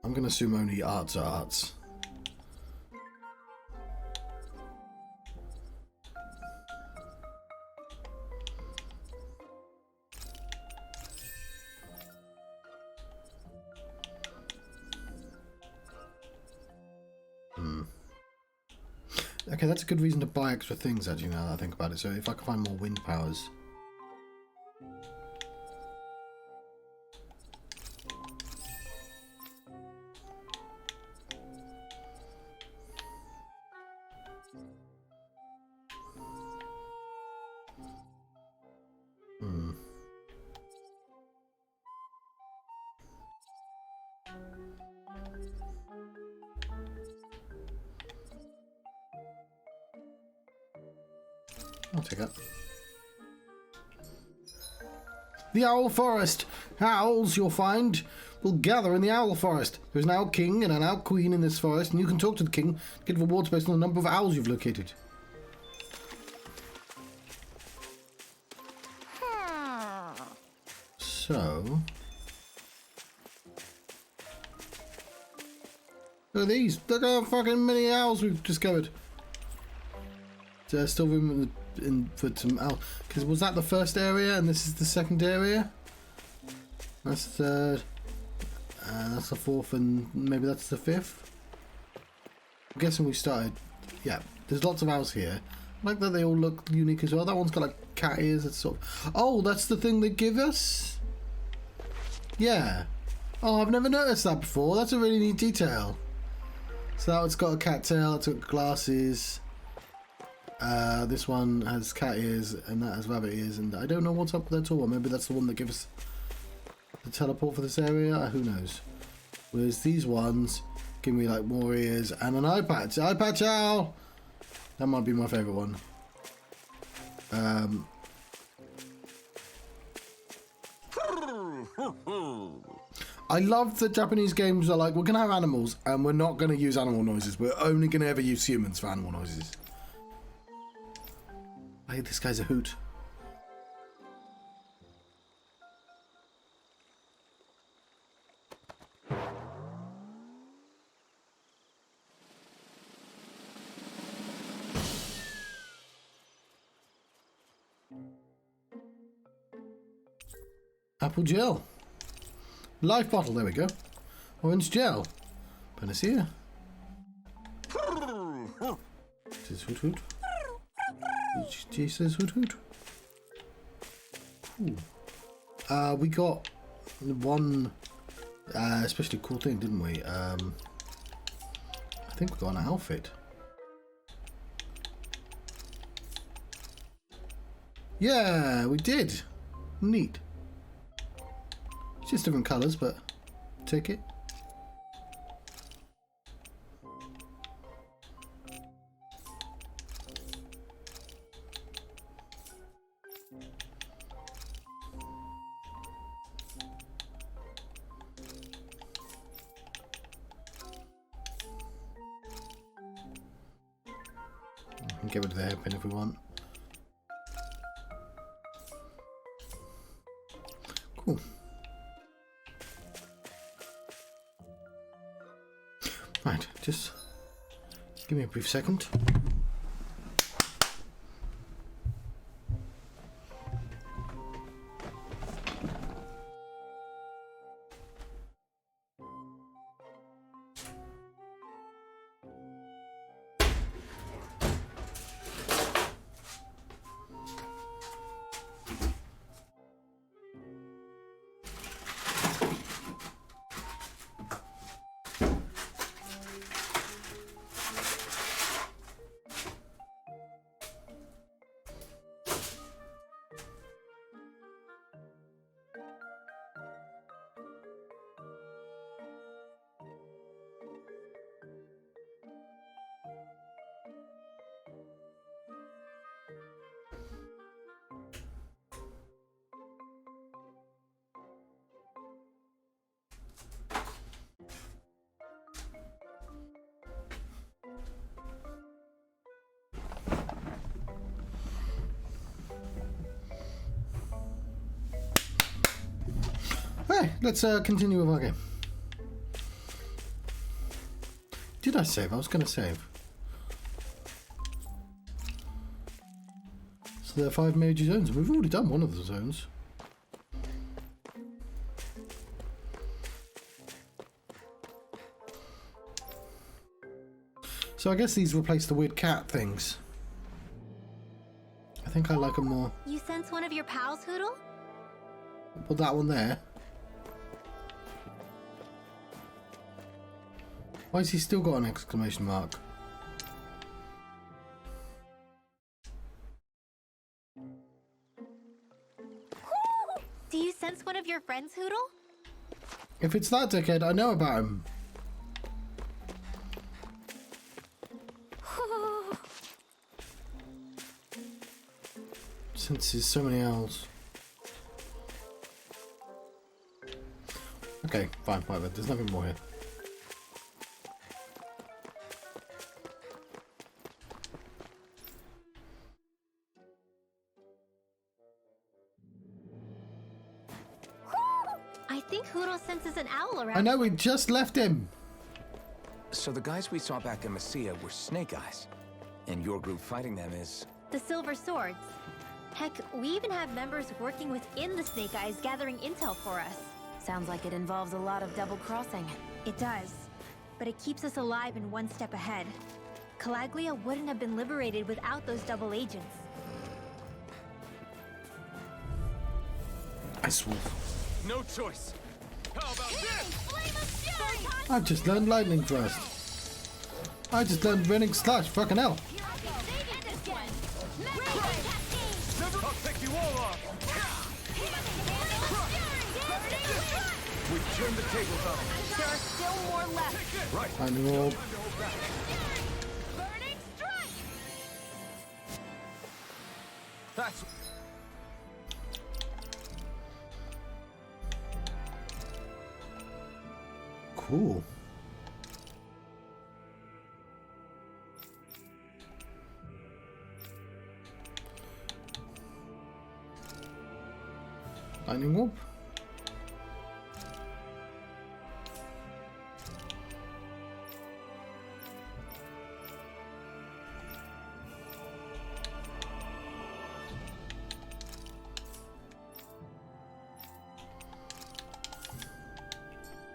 I'm going to assume only arts are arts. Okay, that's a good reason to buy extra things, actually, now that I think about it. So if I can find more wind powers. I'll take that. The Owl Forest. Owls, you'll find, will gather in the Owl Forest. There's an Owl King and an Owl Queen in this forest, and you can talk to the King to get rewards based on the number of owls you've located. So... look at these. Look how fucking many owls we've discovered. There's still room for some owls. Because was that the first area and this is the second area? That's the third. That's the fourth and maybe that's the fifth. I'm guessing we started. Yeah, there's lots of owls here. I like that they all look unique as well. That one's got like cat ears. It's sort of... oh, that's the thing they give us? Yeah. Oh, I've never noticed that before. That's a really neat detail. So that one's got a cat tail, it's got glasses. This one has cat ears and that has rabbit ears, and I don't know what's up with that all. Maybe that's the one that gives us the teleport for this area. Who knows? Whereas these ones give me like more ears and an eye patch. Eye patch owl. That might be my favourite one. I love that Japanese games are like, we're going to have animals and we're not going to use animal noises. We're only going to ever use humans for animal noises. Hey, this guy's a hoot. Apple gel. Life bottle, there we go. Orange gel. Panacea. Says hoot hoot. G says hoot hoot. Ooh. We got one especially cool thing, didn't we? I think we got an outfit. Yeah, we did. Neat. Just different colours, but take it. We can get rid of the hairpin if we want. Cool. Right, just give me a brief second. Hey, let's continue with our game. Did I save? I was going to save. So there are 5 major zones. We've already done one of the zones. So I guess these replace the weird cat things. I think I like them more. You sense one of your pals, Hoodle? Well, that one there. Why has he still got an exclamation mark? Do you sense one of your friends, Hoodle? If it's that dickhead, I know about him. Since there's so many owls. Okay, fine, whatever. There's nothing more here. I think Hoodle senses an owl around. I know, we just left him. So the guys we saw back in Messia were Snake Eyes, and your group fighting them is... The Silver Swords. Heck, we even have members working within the Snake Eyes gathering intel for us. Sounds like it involves a lot of double crossing. It does, but it keeps us alive and one step ahead. Calaglia wouldn't have been liberated without those double agents. Ice Wolf. No choice. How about this? I've just learned Lightning Thrust. I just learned Running Slash. Fucking hell. I'll take you all off. We've turned the tables on him. There are still more left. Right. Lightning Orb. Burning strike! That's... Cool. Lightning warp.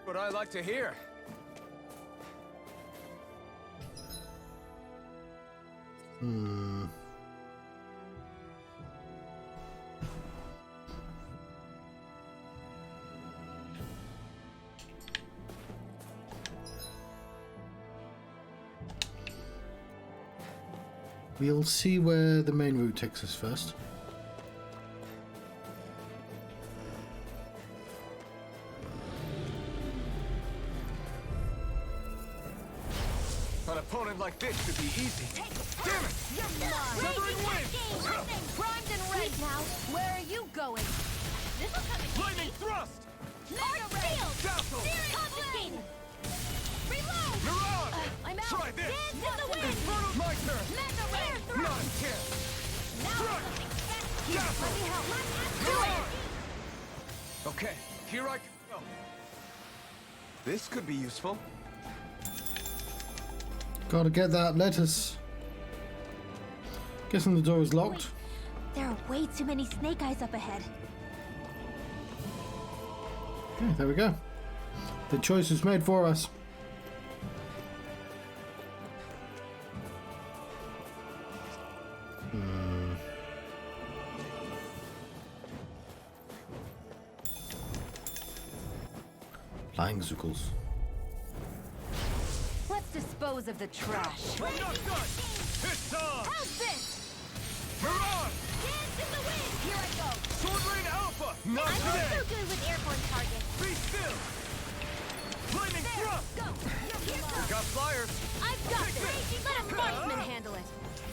What I like to hear. We'll see where the main route takes us first. An opponent like this should be easy. Damn it! Severing wind! Primed and red now. Where are you going? This'll come in Lightning thrust! Mega Shield! Dazzle! Confiscated! Reload! Mirage! I'm out. Try this! Dance in the wind! Infernal my turn! Mega Ray! Not a chance! Now Strike! something special! Dazzle! Let me help! Let's do it! Okay, here I go. This could be useful. Gotta get that lettuce. Guessing the door is locked. There are way too many snake eyes up ahead. Okay, there we go. The choice is made for us. Flying zookles. Let's dispose of the trash. I'm not done! It's on! How's this? Mirage! Dance in the wind! Here I go! Sword Rain Alpha! Not I'm not today! so good with airborne targets. Be still! Lightning thrust! Go! Here We goes! got flyers! I've got this! Let a marksman handle it!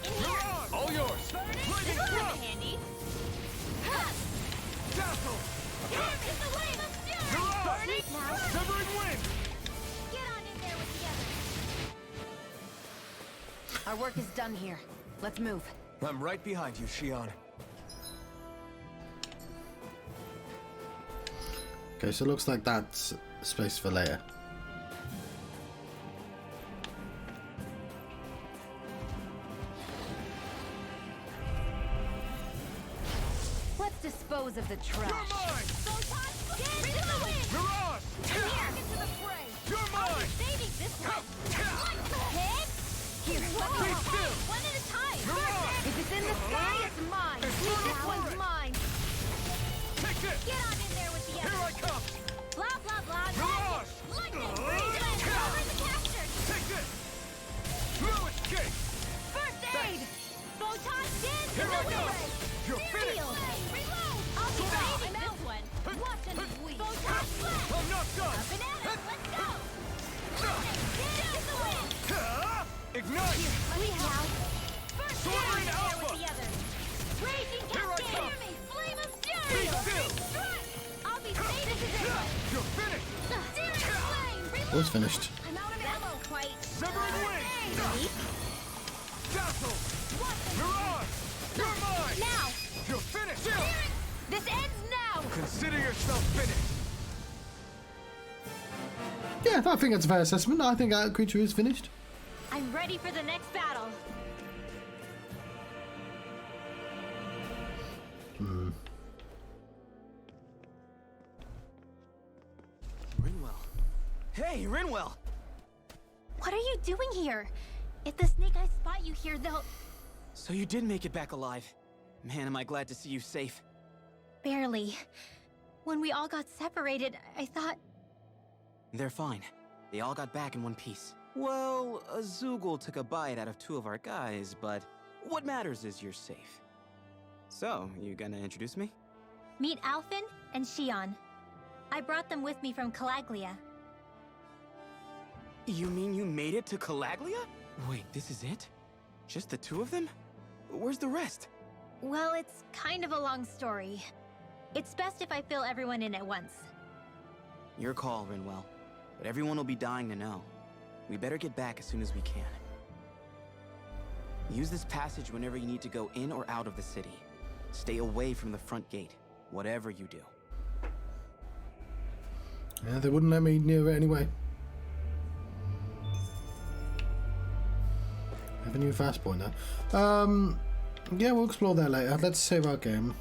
In here! Mirage! All yours! Lightning This will come in thrust! handy! Ha! Dazzle! Dance in the wind! Mirage! Burning now! Severing wind! Get on in there with the others! Our work is done here. Let's move. I'm right behind you, Shion. Okay, so it looks like that's space for later. Let's dispose of the trash. You're mine! Dance in the wind! Mirage! Here! Into the fray! You're mine! Saving this one! Hit! Here, let me Be help. still! One at a time! Mirage! If it's in the sky, it's mine. Infernal Now it's flurry! mine. Take this! Get on in there with the Here I others! come! Blah, blah, blah! Mirage! Lightning! Cover the capture! Take this! No escape! First aid! Photon dance in Here the I go! wind! You're finished! Reload! I'll be saving this one! Watch and bleed! Photon flash! I'm not done! Up and at it! Let's go! Dance in the wind! Ignite! We have first Sword aid Rain there Alpha! with the others! Raging Here I cascade! come! Hear me! Flame of Be fury! still! Strike! I'll be saving this one! You're finished! Searing flame! Reload! Well, it's finished. I'm out of ammo quite! Severing wind! Ready? Dazzle! Watch and Mirage! You're mine! now! You're finished! This ends now! Consider yourself finished! Yeah, I think that's a fair assessment. I think our creature is finished. I'm ready for the next battle. Rinwell. Hey, Rinwell! What are you doing here? If the snake eyes spot you here, they'll... So you did make it back alive. Man, am I glad to see you safe. Barely. When we all got separated, I thought... They're fine. They all got back in one piece. Well, a Zoogle took a bite out of 2 of our guys, but what matters is you're safe. So, you gonna introduce me? Meet Alphen and Shion. I brought them with me from Calaglia. You mean you made it to Calaglia? Wait, this is it? Just the 2 of them? Where's the rest? Well, it's kind of a long story. It's best if I fill everyone in at once. Your call, Rinwell. but everyone will be dying to know. We better get back as soon as we can. Use this passage whenever you need to go in or out of the city. Stay away from the front gate, whatever you do. Yeah, they wouldn't let me near it anyway. Have a new fast pointer. Yeah, we'll explore that later. Let's save our game.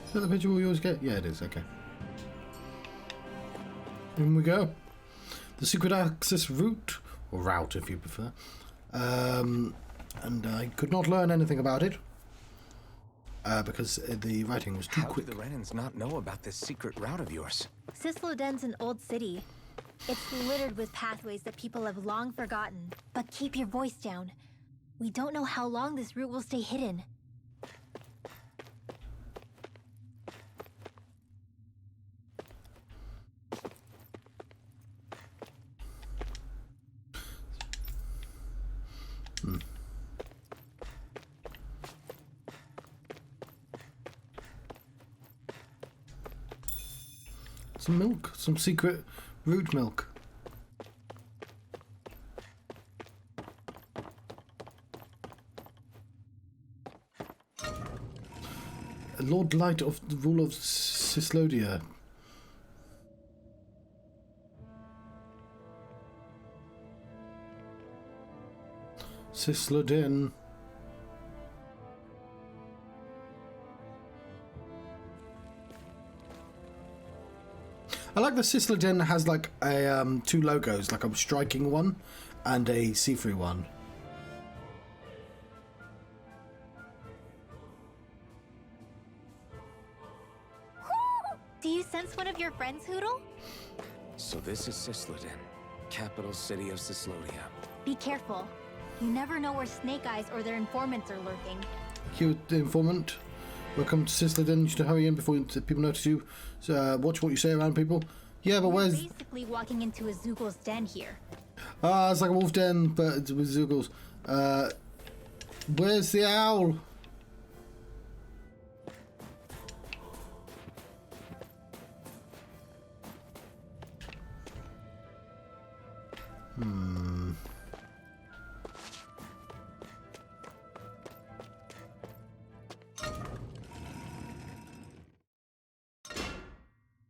Is that the picture we always get? Yeah, it is. Okay. In we go. The secret access route, or route if you prefer. And I could not learn anything about it. Because the writing was too quick. How do the Renans not know about this secret route of yours? Sisloden's an old city. It's littered with pathways that people have long forgotten. But keep your voice down. We don't know how long this route will stay hidden. Some milk, some secret root milk. Lord Light of the rule of Sislodia. Sislodin. I like the Sislodin has like a two logos, like a striking one and a see-through one. Do you sense one of your friends, Hoodle? So this is Sislodin, capital city of Sislodia. Be careful. You never know where Snake Eyes or their informants are lurking. Cute informant. Welcome to Sislodin. You should hurry in before people notice you. So, watch what you say around people. Yeah, but We're where's... basically walking into a Zoogel's den here. Ah, it's like a wolf den, but it's with Zoogles. Where's the owl?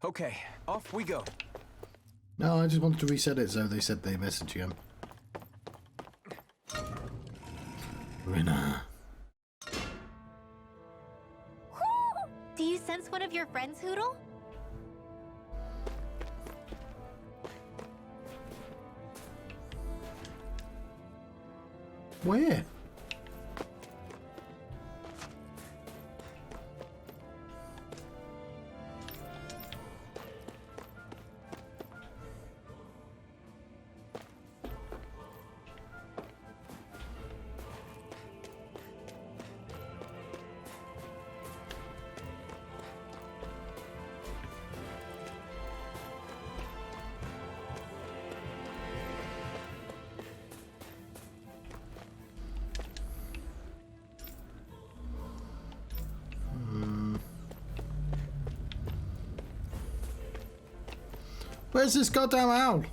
Okay, off we go. No, I just wanted to reset it, so they said they messaged him. Rina. Do you sense one of your friends, Hoodle? Where? Where's this goddamn owl?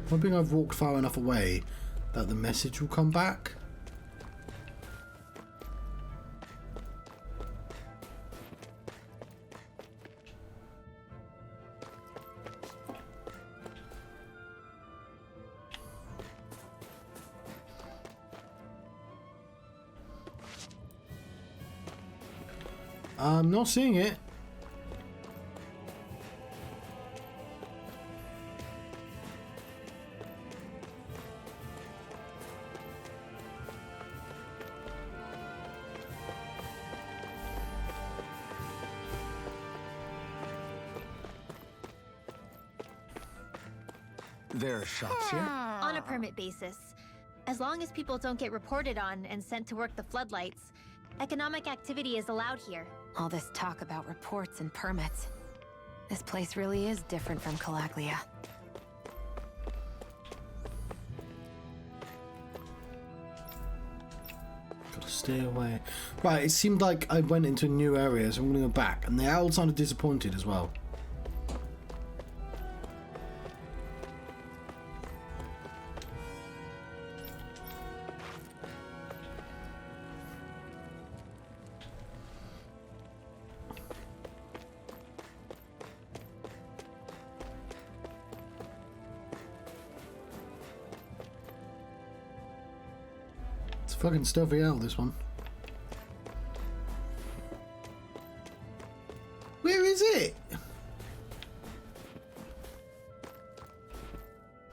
Hoping I've walked far enough away that the message will come back. I'm not seeing it. There are shops here? On a permit basis. As long as people don't get reported on and sent to work the floodlights, economic activity is allowed here. All this talk about reports and permits. This place really is different from Calaglia. Gotta stay away. Right, it seemed like I went into a new area, so I'm gonna go back. And the owl sounded disappointed as well. Fucking stuffy owl, this one. Where is it?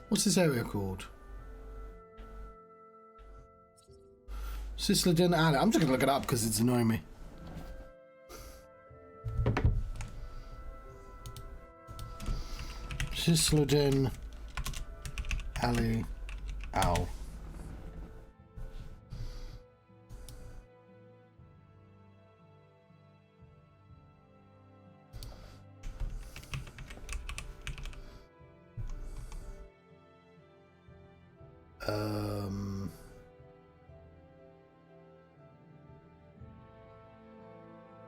What's this area called? Sisleden Alley. I'm just gonna look it up because it's annoying me. Sisleden Alley Owl.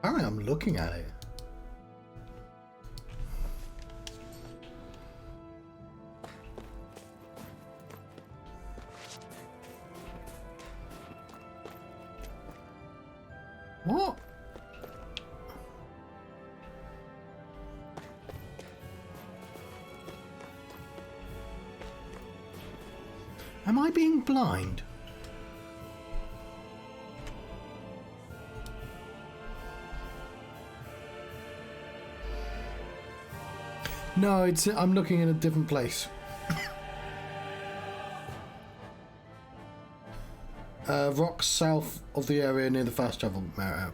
Apparently I'm looking at it. What? Am I being blind? No, it's I'm looking in a different place. Rocks south of the area near the fast travel area.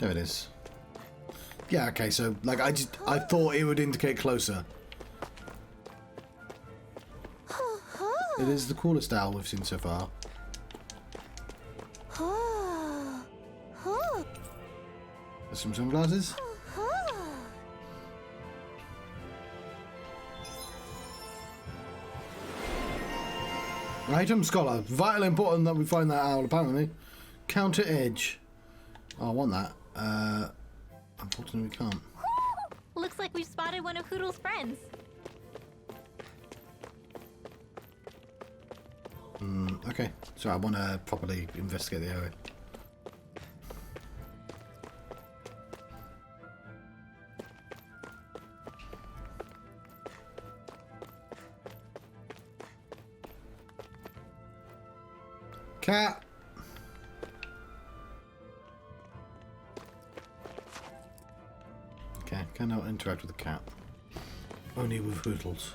There it is. Yeah, okay, so like I thought it would indicate closer. It is the coolest owl we've seen so far. There's some sunglasses. Item Scholar. Vital important that we find that owl, apparently. Counter Edge. Oh, I want that. Unfortunately we can't. Looks like we've spotted one of Hoodle's friends. Okay. So I want to properly investigate the area. Cat. Okay, cannot interact with the cat. Only with Hoodles.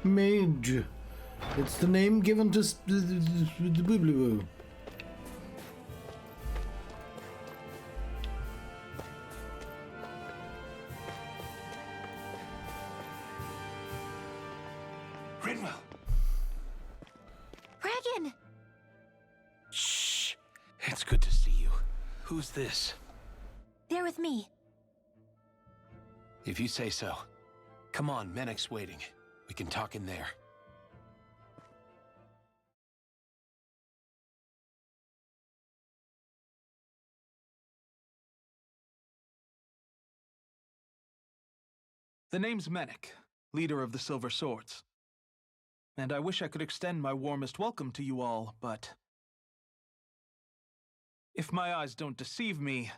Mage. It's the name given to the Boo. Who's this? They're with me. If you say so. Come on, Menek's waiting. We can talk in there. The name's Menek, leader of the Silver Swords. And I wish I could extend my warmest welcome to you all, but if my eyes don't deceive me,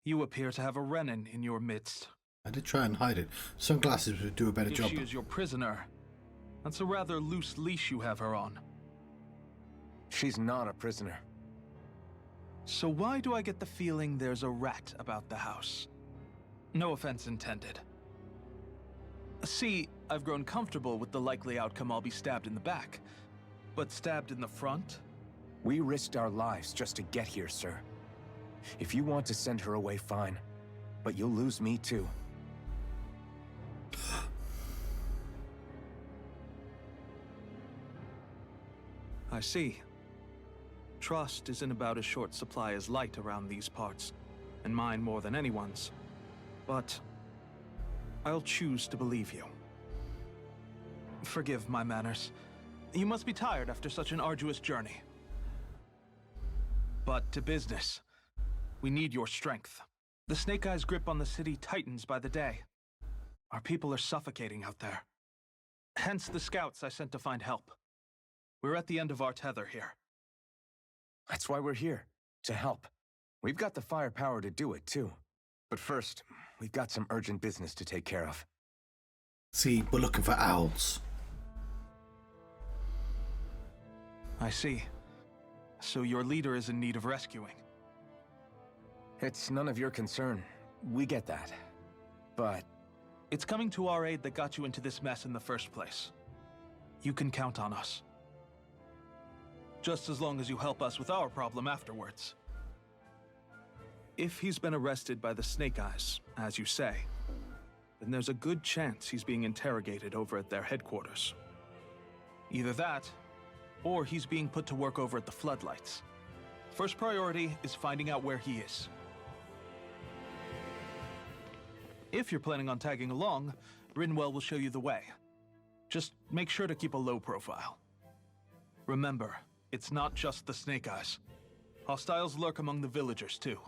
you appear to have a Renin in your midst. I did try and hide it. Sunglasses would do a better If job. she is your prisoner, that's a rather loose leash you have her on. She's not a prisoner. So why do I get the feeling there's a rat about the house? No offense intended. See, I've grown comfortable with the likely outcome I'll be stabbed in the back. But stabbed in the front? We risked our lives just to get here, sir. If you want to send her away, fine. But you'll lose me too. I see. Trust isn't about as short supply as light around these parts, and mine more than anyone's. But I'll choose to believe you. Forgive my manners. You must be tired after such an arduous journey. But to business. We need your strength. The Snake Eyes' grip on the city tightens by the day. Our people are suffocating out there. Hence the scouts I sent to find help. We're at the end of our tether here. That's why we're here. To help. We've got the firepower to do it, too. But first, we've got some urgent business to take care of. See, we're looking for owls. I see. So your leader is in need of rescuing. It's none of your concern. We get that. But It's coming to our aid that got you into this mess in the first place. You can count on us. Just as long as you help us with our problem afterwards. If he's been arrested by the Snake Eyes, as you say, then there's a good chance he's being interrogated over at their headquarters. Either that, or he's being put to work over at the Floodlights. First priority is finding out where he is. If you're planning on tagging along, Rinwell will show you the way. Just make sure to keep a low profile. Remember, it's not just the Snake Eyes. Hostiles lurk among the villagers, too.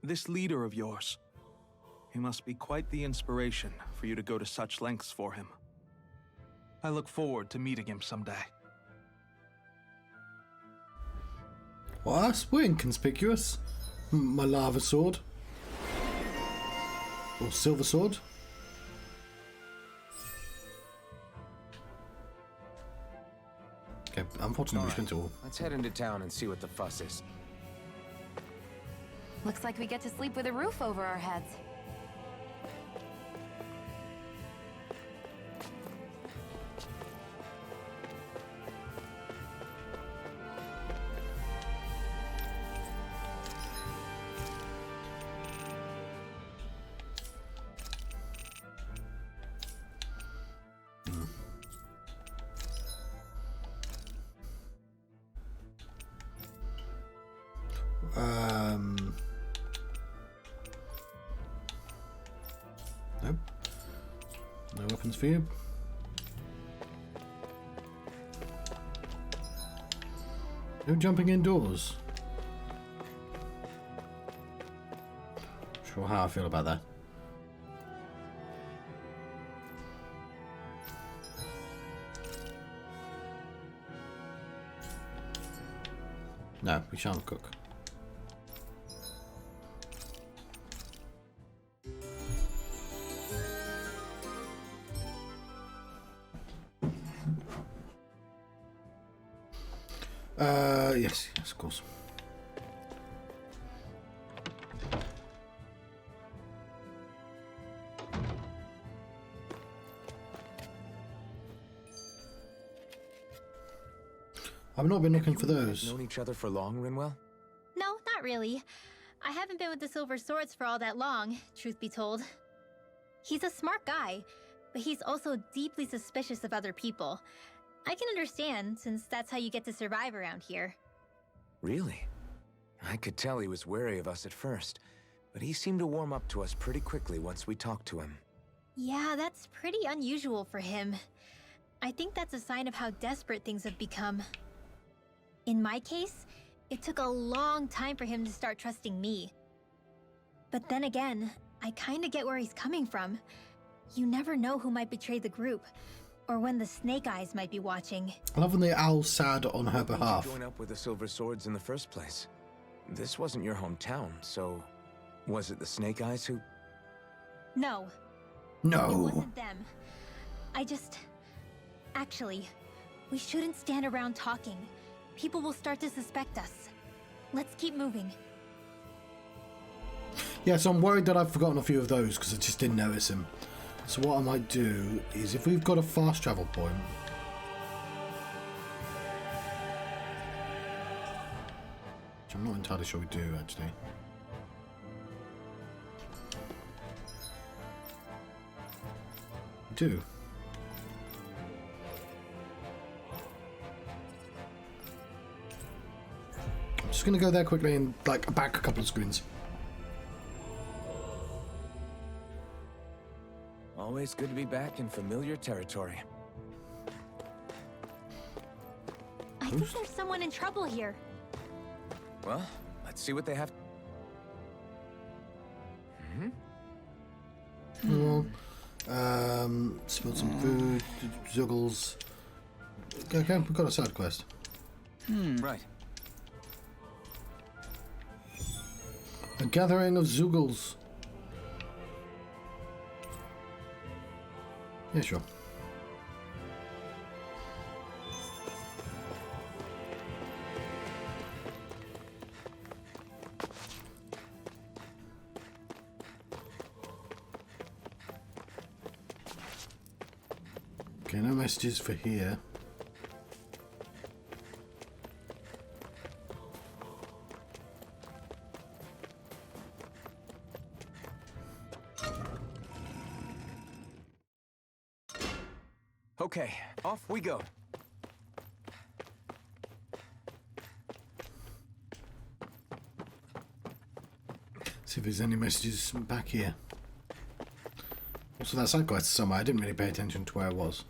This leader of yours, he must be quite the inspiration for you to go to such lengths for him. I look forward to meeting him someday. What? We're inconspicuous. My lava sword. Or silver sword. Okay, unfortunately we spent it all. let's head into town and see what the fuss is. Looks like we get to sleep with a roof over our heads. Nope. No weapons for you. No jumping indoors. Sure how I feel about that. No, we shan't cook. Yes, of course. I've not been looking for those. Known each other for long, Rinwell? No, not really. I haven't been with the Silver Swords for all that long, truth be told. He's a smart guy, but he's also deeply suspicious of other people. I can understand, since that's how you get to survive around here. Really? I could tell he was wary of us at first, but he seemed to warm up to us pretty quickly once we talked to him. Yeah, that's pretty unusual for him. I think that's a sign of how desperate things have become. In my case, it took a long time for him to start trusting me. But then again, I kinda get where he's coming from. You never know who might betray the group, or when the Snake Eyes might be watching. I love when the owl's sad on her Why did behalf. you join up with the Silver Swords in the first place? This wasn't your hometown, so was it the Snake Eyes who... No, it No. wasn't them. Actually, we shouldn't stand around talking. People will start to suspect us. Let's keep moving. Yeah, so I'm worried that I've forgotten a few of those because I just didn't notice him. So what I might do is, if we've got a fast travel point, which I'm not entirely sure we do, actually. We do. I'm just going to go there quickly and, like, back a couple of screens. Always good to be back in familiar territory. I think there's someone in trouble here. Well, let's see what they have. Well, spilled some food, Zuggles. Okay, we've got a side quest. Right. A gathering of Zuggles. Yeah, sure. Okay, no messages for here. Okay, off we go. See if there's any messages back here. Also, that side quest somewhere. I didn't really pay attention to where it was.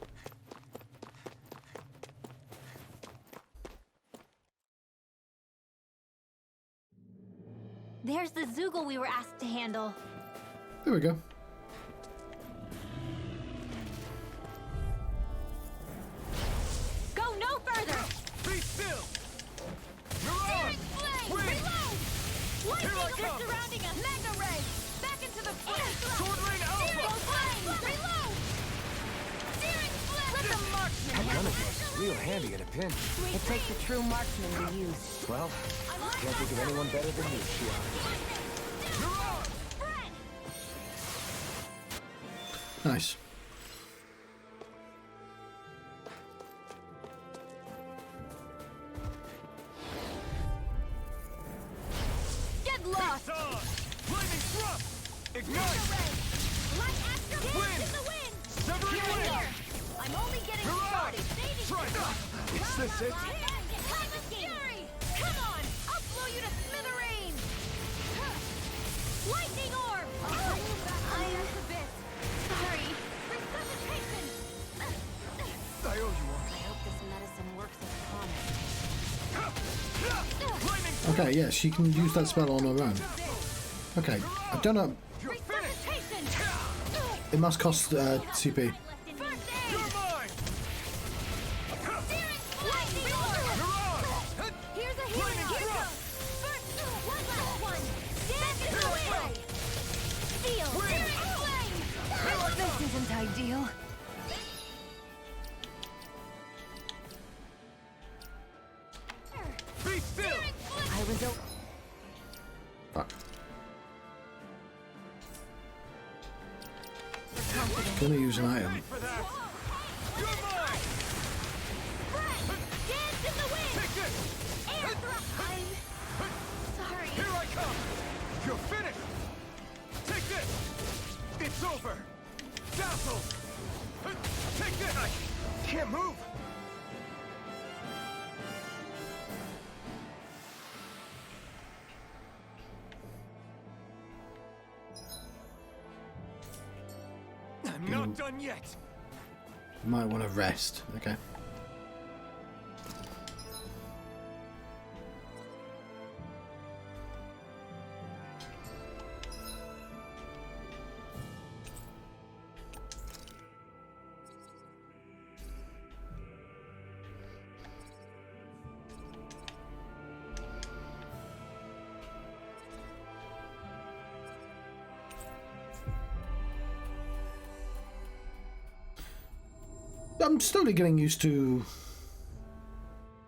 There's the Zoogle we were asked to handle. There we go. Go no further! Be still! Searing flame! Reload! Lightning Here I they're come! surrounding us! Mega ray! Back into the flame! Sword Rain Searing Alpha! flame! Reload! Searing flame! Let the marksman That gun handle of yours is real handy in a pinch. It takes a true marksman to use. Well, can't think of anyone better than you, Shion. Nice. Get lost! Lightning thrust! Ignite! Light Astro Blast in the wind! Severing wind! Here! I'm only getting started! Is this it? Time of fury! Come on! I'll blow you to smithereens! Lightning orb! I am the bit. Sorry. Resuscitation! I owe you one. I hope this medicine works as promised. Lightning! Okay, yeah, she can use that spell on her own. Okay, I don't know. You're finished! Resuscitation! It must cost CP. First aid! You're mine! Searing lightning orb! You're on! Here's a healing Lightning orb! First, one last one! Stand in the way! Steel! Searing flame! This isn't ideal. Be still! I was Fuck. Gonna use an item. For that! You're mine! Dance in the wind! Take this! Air thrust! I'm sorry. Here I come! You're finished! Take this! It's over! Dazzle! Take this! I can't move! not done yet. might want to rest. Okay. I'm slowly getting used to...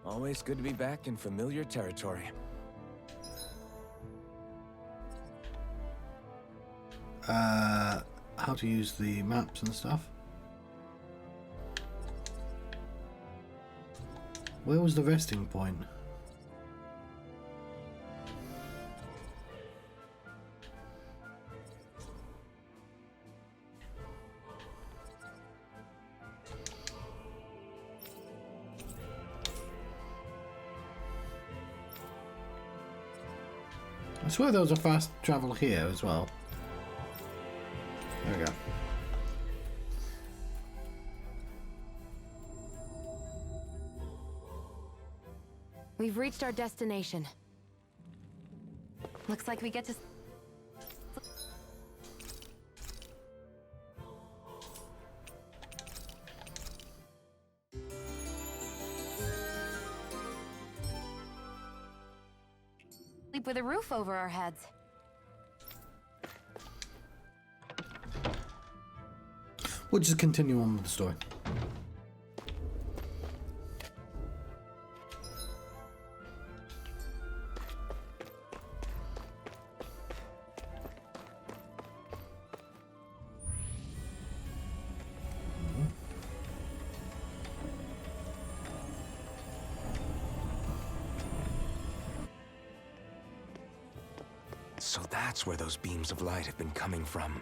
Always good to be back in familiar territory. how to use the maps and stuff. Where was the resting point? I swear there was a fast travel here as well. There we go. We've reached our destination. Looks like we get to... sleep with a roof over our heads. We'll just continue on with the story. So that's where those beams of light have been coming from.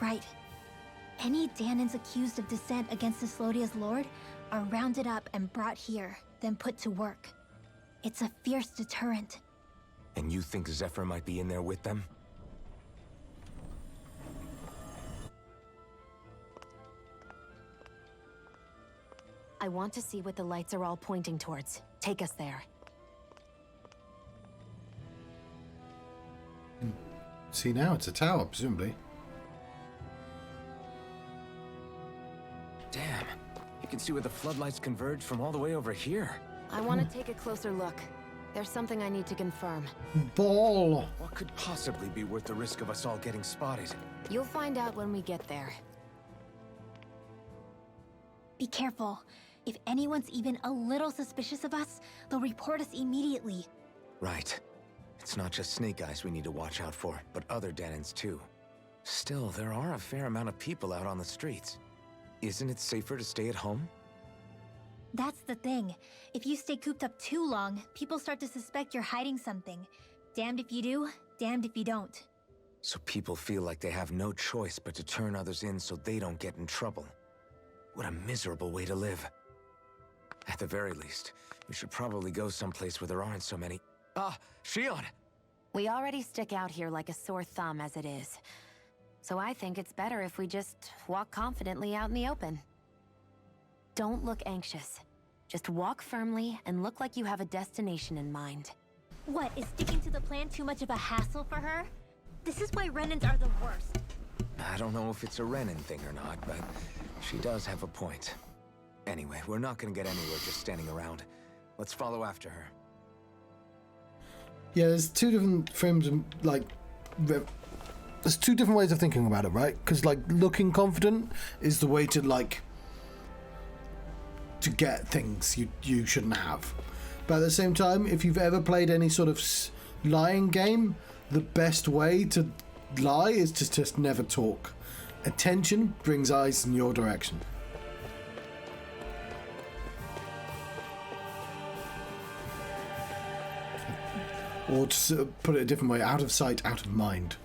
Right. Any Danans accused of dissent against Cyslodia's lord are rounded up and brought here, then put to work. It's a fierce deterrent. And you think Zephyr might be in there with them? I want to see what the lights are all pointing towards. Take us there. See now, it's a tower, presumably. Damn. You can see where the floodlights converge from all the way over here. I want to take a closer look. There's something I need to confirm. Ball! What could possibly be worth the risk of us all getting spotted? You'll find out when we get there. Be careful. If anyone's even a little suspicious of us, they'll report us immediately. Right. It's not just Snake Eyes we need to watch out for, but other Danans too. Still, there are a fair amount of people out on the streets. Isn't it safer to stay at home? That's the thing. If you stay cooped up too long, people start to suspect you're hiding something. Damned if you do, damned if you don't. So people feel like they have no choice but to turn others in so they don't get in trouble. What a miserable way to live. At the very least, we should probably go someplace where there aren't so many... Ah, Shion! We already stick out here like a sore thumb as it is. So I think it's better if we just walk confidently out in the open. Don't look anxious. Just walk firmly and look like you have a destination in mind. What, is sticking to the plan too much of a hassle for her? This is why Renans are the worst. I don't know if it's a Renan thing or not, but she does have a point. Anyway, we're not gonna get anywhere just standing around. Let's follow after her. Yeah, there's two different frames of, like... There's two different ways of thinking about it, right? Because, like, looking confident is the way to, like... to get things you shouldn't have. But at the same time, if you've ever played any sort of lying game, the best way to lie is to just never talk. Attention brings eyes in your direction. Or to put it a different way, out of sight, out of mind.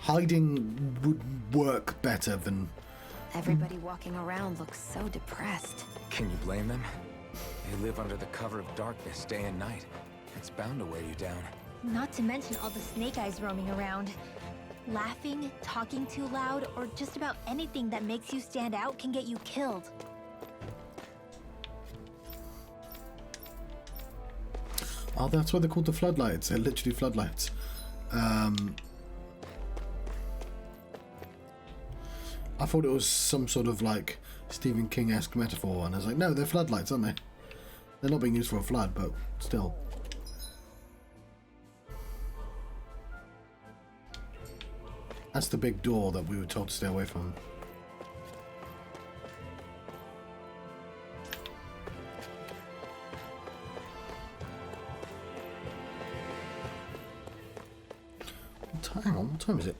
Hiding would work better than... Everybody walking around looks so depressed. Can you blame them? They live under the cover of darkness day and night. It's bound to wear you down. Not to mention all the Snake Eyes roaming around. Laughing, talking too loud, or just about anything that makes you stand out can get you killed. Oh, that's why they're called the floodlights. They're literally floodlights. I thought it was some sort of like Stephen King-esque metaphor, and I was like, no, they're floodlights, aren't they? They're not being used for a flood, but still. That's the big door that we were told to stay away from. Hang on, what time is it?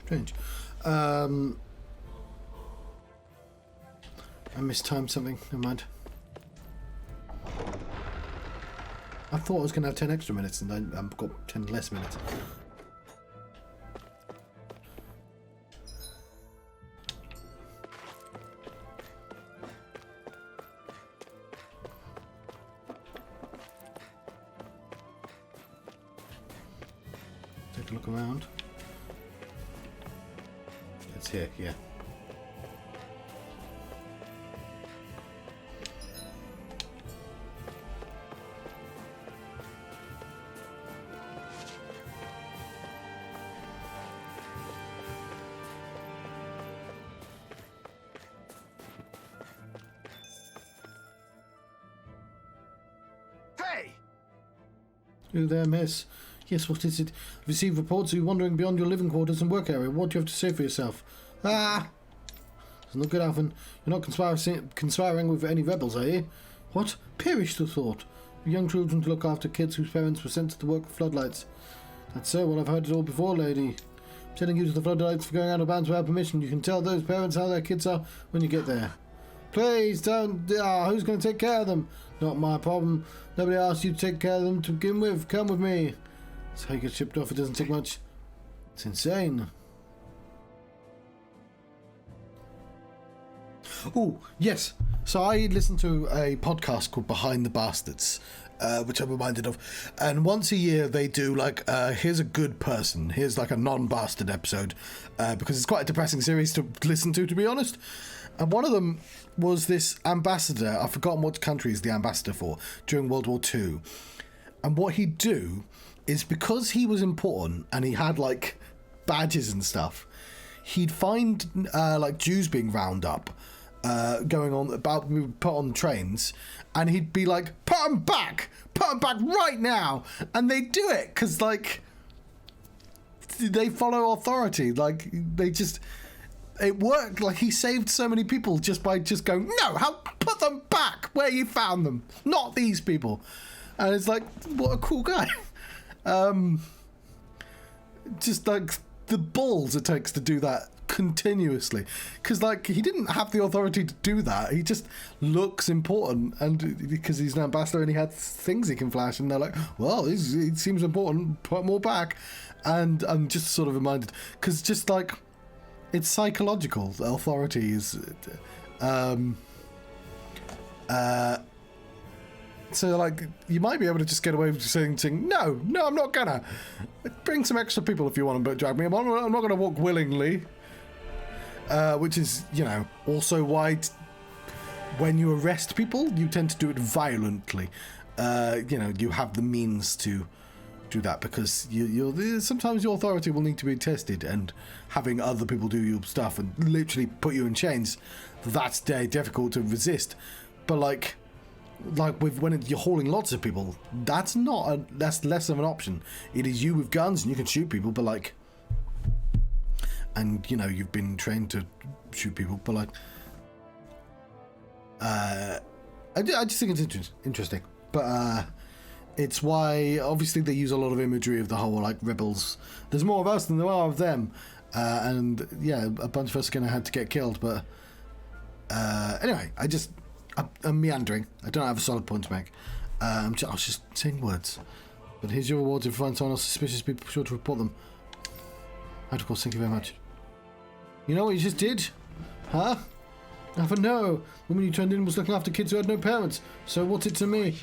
Strange. I mistimed something. Never mind. I thought I was going to have 10 extra minutes, and I've got 10 less minutes. Take a look around. It's here, yeah. Hey! Who there, miss? Yes, what is it? I've received reports of you wandering beyond your living quarters and work area. What do you have to say for yourself? Ah! It's not good, Alvin. You're not conspiring with any rebels, are you? What? Perish the thought. Young children to look after kids whose parents were sent to work with floodlights. That's so. Well, I've heard it all before, lady. I'm sending you to the floodlights for going out of bounds without permission. You can tell those parents how their kids are when you get there. Please don't. Who's going to take care of them? Not my problem. Nobody asked you to take care of them to begin with. Come with me. That's how you get shipped off. It doesn't take much. It's insane. Oh, yes. So I listened to a podcast called Behind the Bastards, which I'm reminded of. And once a year they do like, here's a good person. Here's like a non-bastard episode. Because it's quite a depressing series to listen to be honest. And one of them was this ambassador. I've forgotten what country he's the ambassador for during World War II. And what he'd do is, because he was important and he had like badges and stuff, he'd find like Jews being round up, going on about put on trains, and he'd be like, put them back right now, and they do it because like they follow authority, like they just, it worked. Like he saved so many people just by just going, no, put them back where you found them, not these people. And it's like, what a cool guy. Just like the balls it takes to do that continuously, because like he didn't have the authority to do that. He just looks important, and because he's an ambassador and he had things he can flash, and they're like, well, it seems important, put more back. And I'm just sort of reminded, because just like it's psychological. The authority is so like you might be able to just get away with saying no, I'm not gonna. Bring some extra people if you want to drag me. I'm not gonna walk willingly. Which is, you know, also why when you arrest people you tend to do it violently. You know, you have the means to do that because sometimes your authority will need to be tested, and having other people do your stuff and literally put you in chains, that's difficult to resist. But like with when you're hauling lots of people, that's less of an option. It is you with guns and you can shoot people, but like, and you know you've been trained to shoot people, but like, I just think it's interesting. But it's why obviously they use a lot of imagery of the whole like rebels. There's more of us than there are of them, and yeah, a bunch of us are gonna have to get killed. But anyway, I'm meandering. I don't have a solid point to make. I was just saying words. But here's your rewards. If you find someone else suspicious, be sure to report them. And of course, thank you very much. You know what you just did? Huh? I thought, no. The woman you turned in was looking after kids who had no parents. So what's it to me?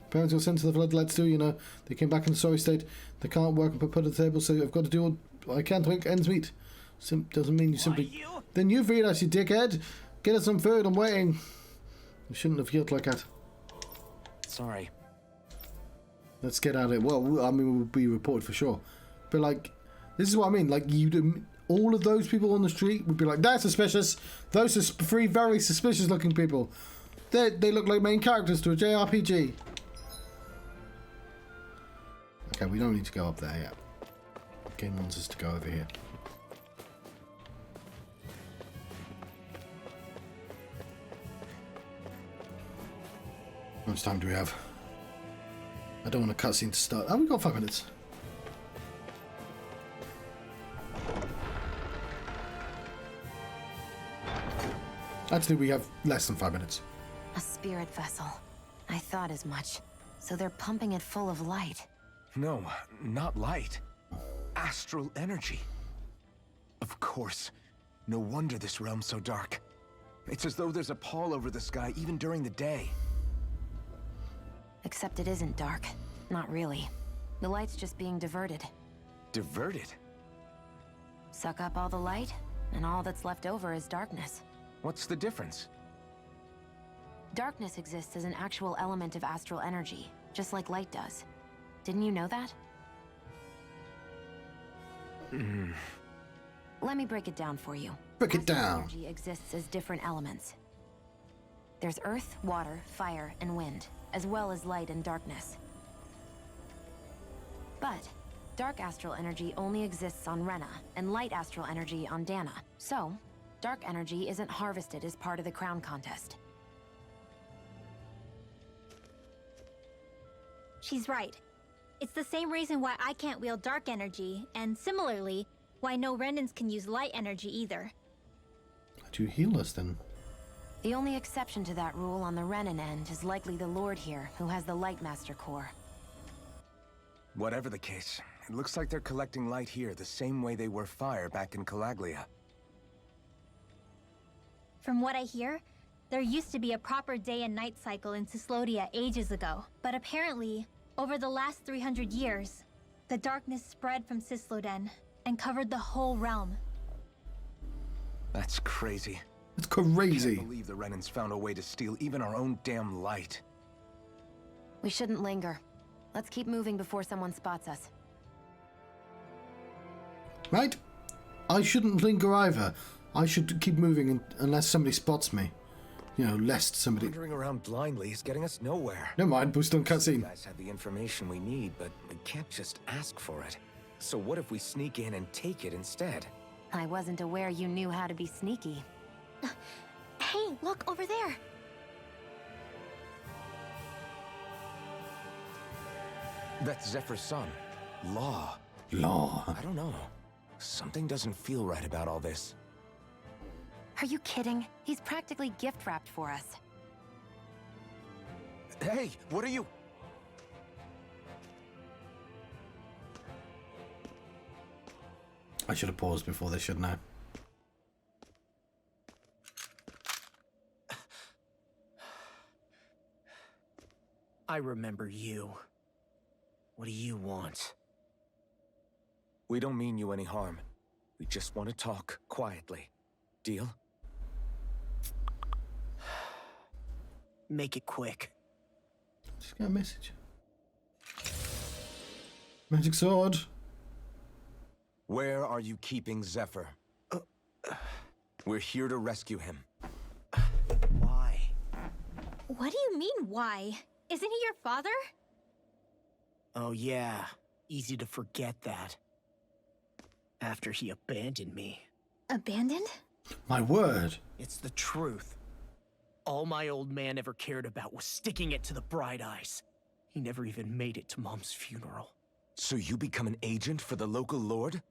Parents got sent to the floodlights too, you know. They came back in a sorry state. They can't work and put food on the table, so I've got to do what I can to make ends meet. Doesn't mean you simply... Then you feed us, you dickhead. Get us some food, I'm waiting. You shouldn't have yelled like that. Sorry. Let's get out of it. Well, I mean, we'll be reported for sure. But, like, this is what I mean. Like, all of those people on the street would be like, they're suspicious. Those are three very suspicious-looking people. They look like main characters to a JRPG. Okay, we don't need to go up there yet. Game wants us to go over here. How much time do we have? I don't want a cutscene to start. Oh, we've got 5 minutes. Actually, we have less than 5 minutes. A spirit vessel. I thought as much. So they're pumping it full of light. No, not light. Astral energy. Of course. No wonder this realm's so dark. It's as though there's a pall over the sky even during the day. Except it isn't dark. Not really. The light's just being diverted. Diverted? Suck up all the light, and all that's left over is darkness. What's the difference? Darkness exists as an actual element of astral energy, just like light does. Didn't you know that? Let me break it down for you. Break it Astral down. Energy exists as different elements. There's earth, water, fire, and wind, as well as light and darkness. But dark astral energy only exists on Rena, and light astral energy on Dana. So, dark energy isn't harvested as part of the crown contest. She's right. It's the same reason why I can't wield dark energy, and similarly, why no Renans can use light energy either. Do you heal us then? The only exception to that rule on the Renan end is likely the Lord here, who has the Lightmaster core. Whatever the case, it looks like they're collecting light here the same way they were fire back in Calaglia. From what I hear, there used to be a proper day and night cycle in Cyslodia ages ago, but apparently, over the last 300 years, the darkness spread from Cysloden and covered the whole realm. That's crazy. It's crazy. I can't believe the Renans found a way to steal even our own damn light. We shouldn't linger. Let's keep moving before someone spots us. Right? I shouldn't linger either. I should keep moving unless somebody spots me. You know, lest somebody... Wandering around blindly is getting us nowhere. Never mind, we're still You cutscene. guys have the information we need, but we can't just ask for it. So what if we sneak in and take it instead? I wasn't aware you knew how to be sneaky. Hey, look over there! That's Zephyr's son, Law. Law. I don't know. Something doesn't feel right about all this. Are you kidding? He's practically gift-wrapped for us. Hey, what are you? I should have paused before this, shouldn't I? I remember you. What do you want? We don't mean you any harm. We just want to talk quietly. Deal? Make it quick. Just got a message. Magic sword. Where are you keeping Zephyr? We're here to rescue him. Why? What do you mean, why? Isn't he your father? Oh yeah, easy to forget that. After he abandoned me. Abandoned? My word. It's the truth. All my old man ever cared about was sticking it to the Bright Eyes. He never even made it to Mom's funeral. So you become an agent for the local lord?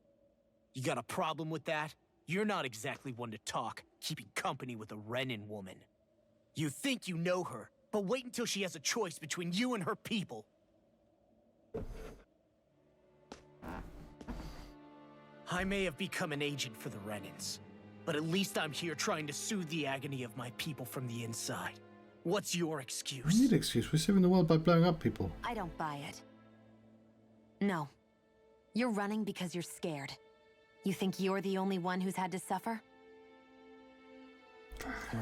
You got a problem with that? You're not exactly one to talk, keeping company with a Renan woman. You think you know her, but wait until she has a choice between you and her people. I may have become an agent for the Renans, but at least I'm here trying to soothe the agony of my people from the inside. What's your We excuse? need an excuse. We're saving the world by blowing up people. I don't buy it. No. You're running because you're scared. You think you're the only one who's had to suffer?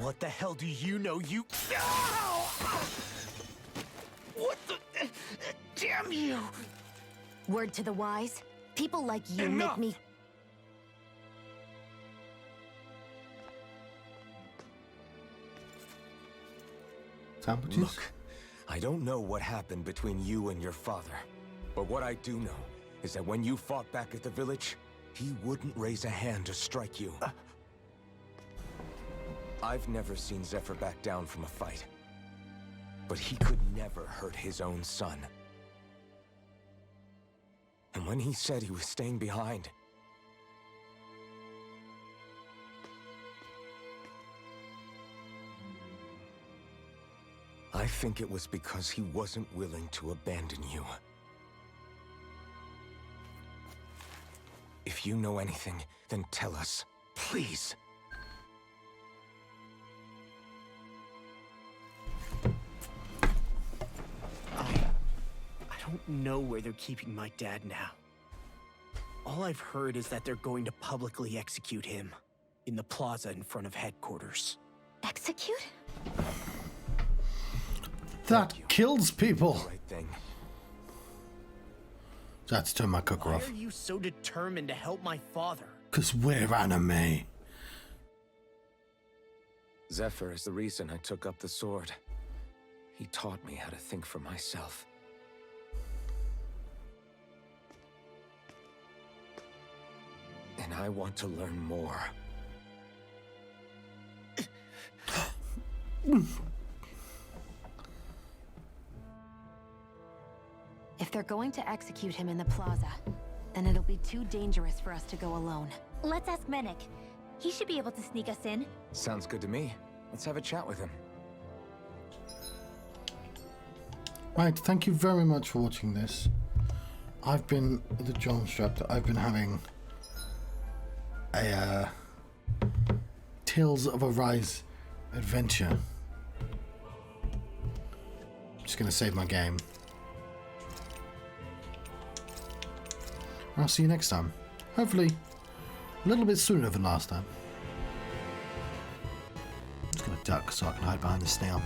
What the hell do you know, you... Ow! What the... Damn you! Word to the wise, people like you Enough! make me... Sandwiches? Look, I don't know what happened between you and your father, but what I do know is that when you fought back at the village, he wouldn't raise a hand to strike you. I've never seen Zephyr back down from a fight, but he could never hurt his own son. And when he said he was staying behind, I think it was because he wasn't willing to abandon you. If you know anything, then tell us, please. I don't know where they're keeping my dad now. All I've heard is that they're going to publicly execute him in the plaza in front of headquarters. Execute? That kills people. Right thing. That's turn my cooker Why off. are you so determined to help my father? Because we're anime. Zephyr is the reason I took up the sword. He taught me how to think for myself. And I want to learn more. If they're going to execute him in the plaza, then it'll be too dangerous for us to go alone. Let's ask Menik. He should be able to sneak us in. Sounds good to me. Let's have a chat with him. Right, thank you very much for watching this. I've been the Johnstruct. I've been having a Tales of Arise adventure. I'm just gonna save my game. I'll see you next time. Hopefully, a little bit sooner than last time. I'm just gonna duck so I can hide behind the snail.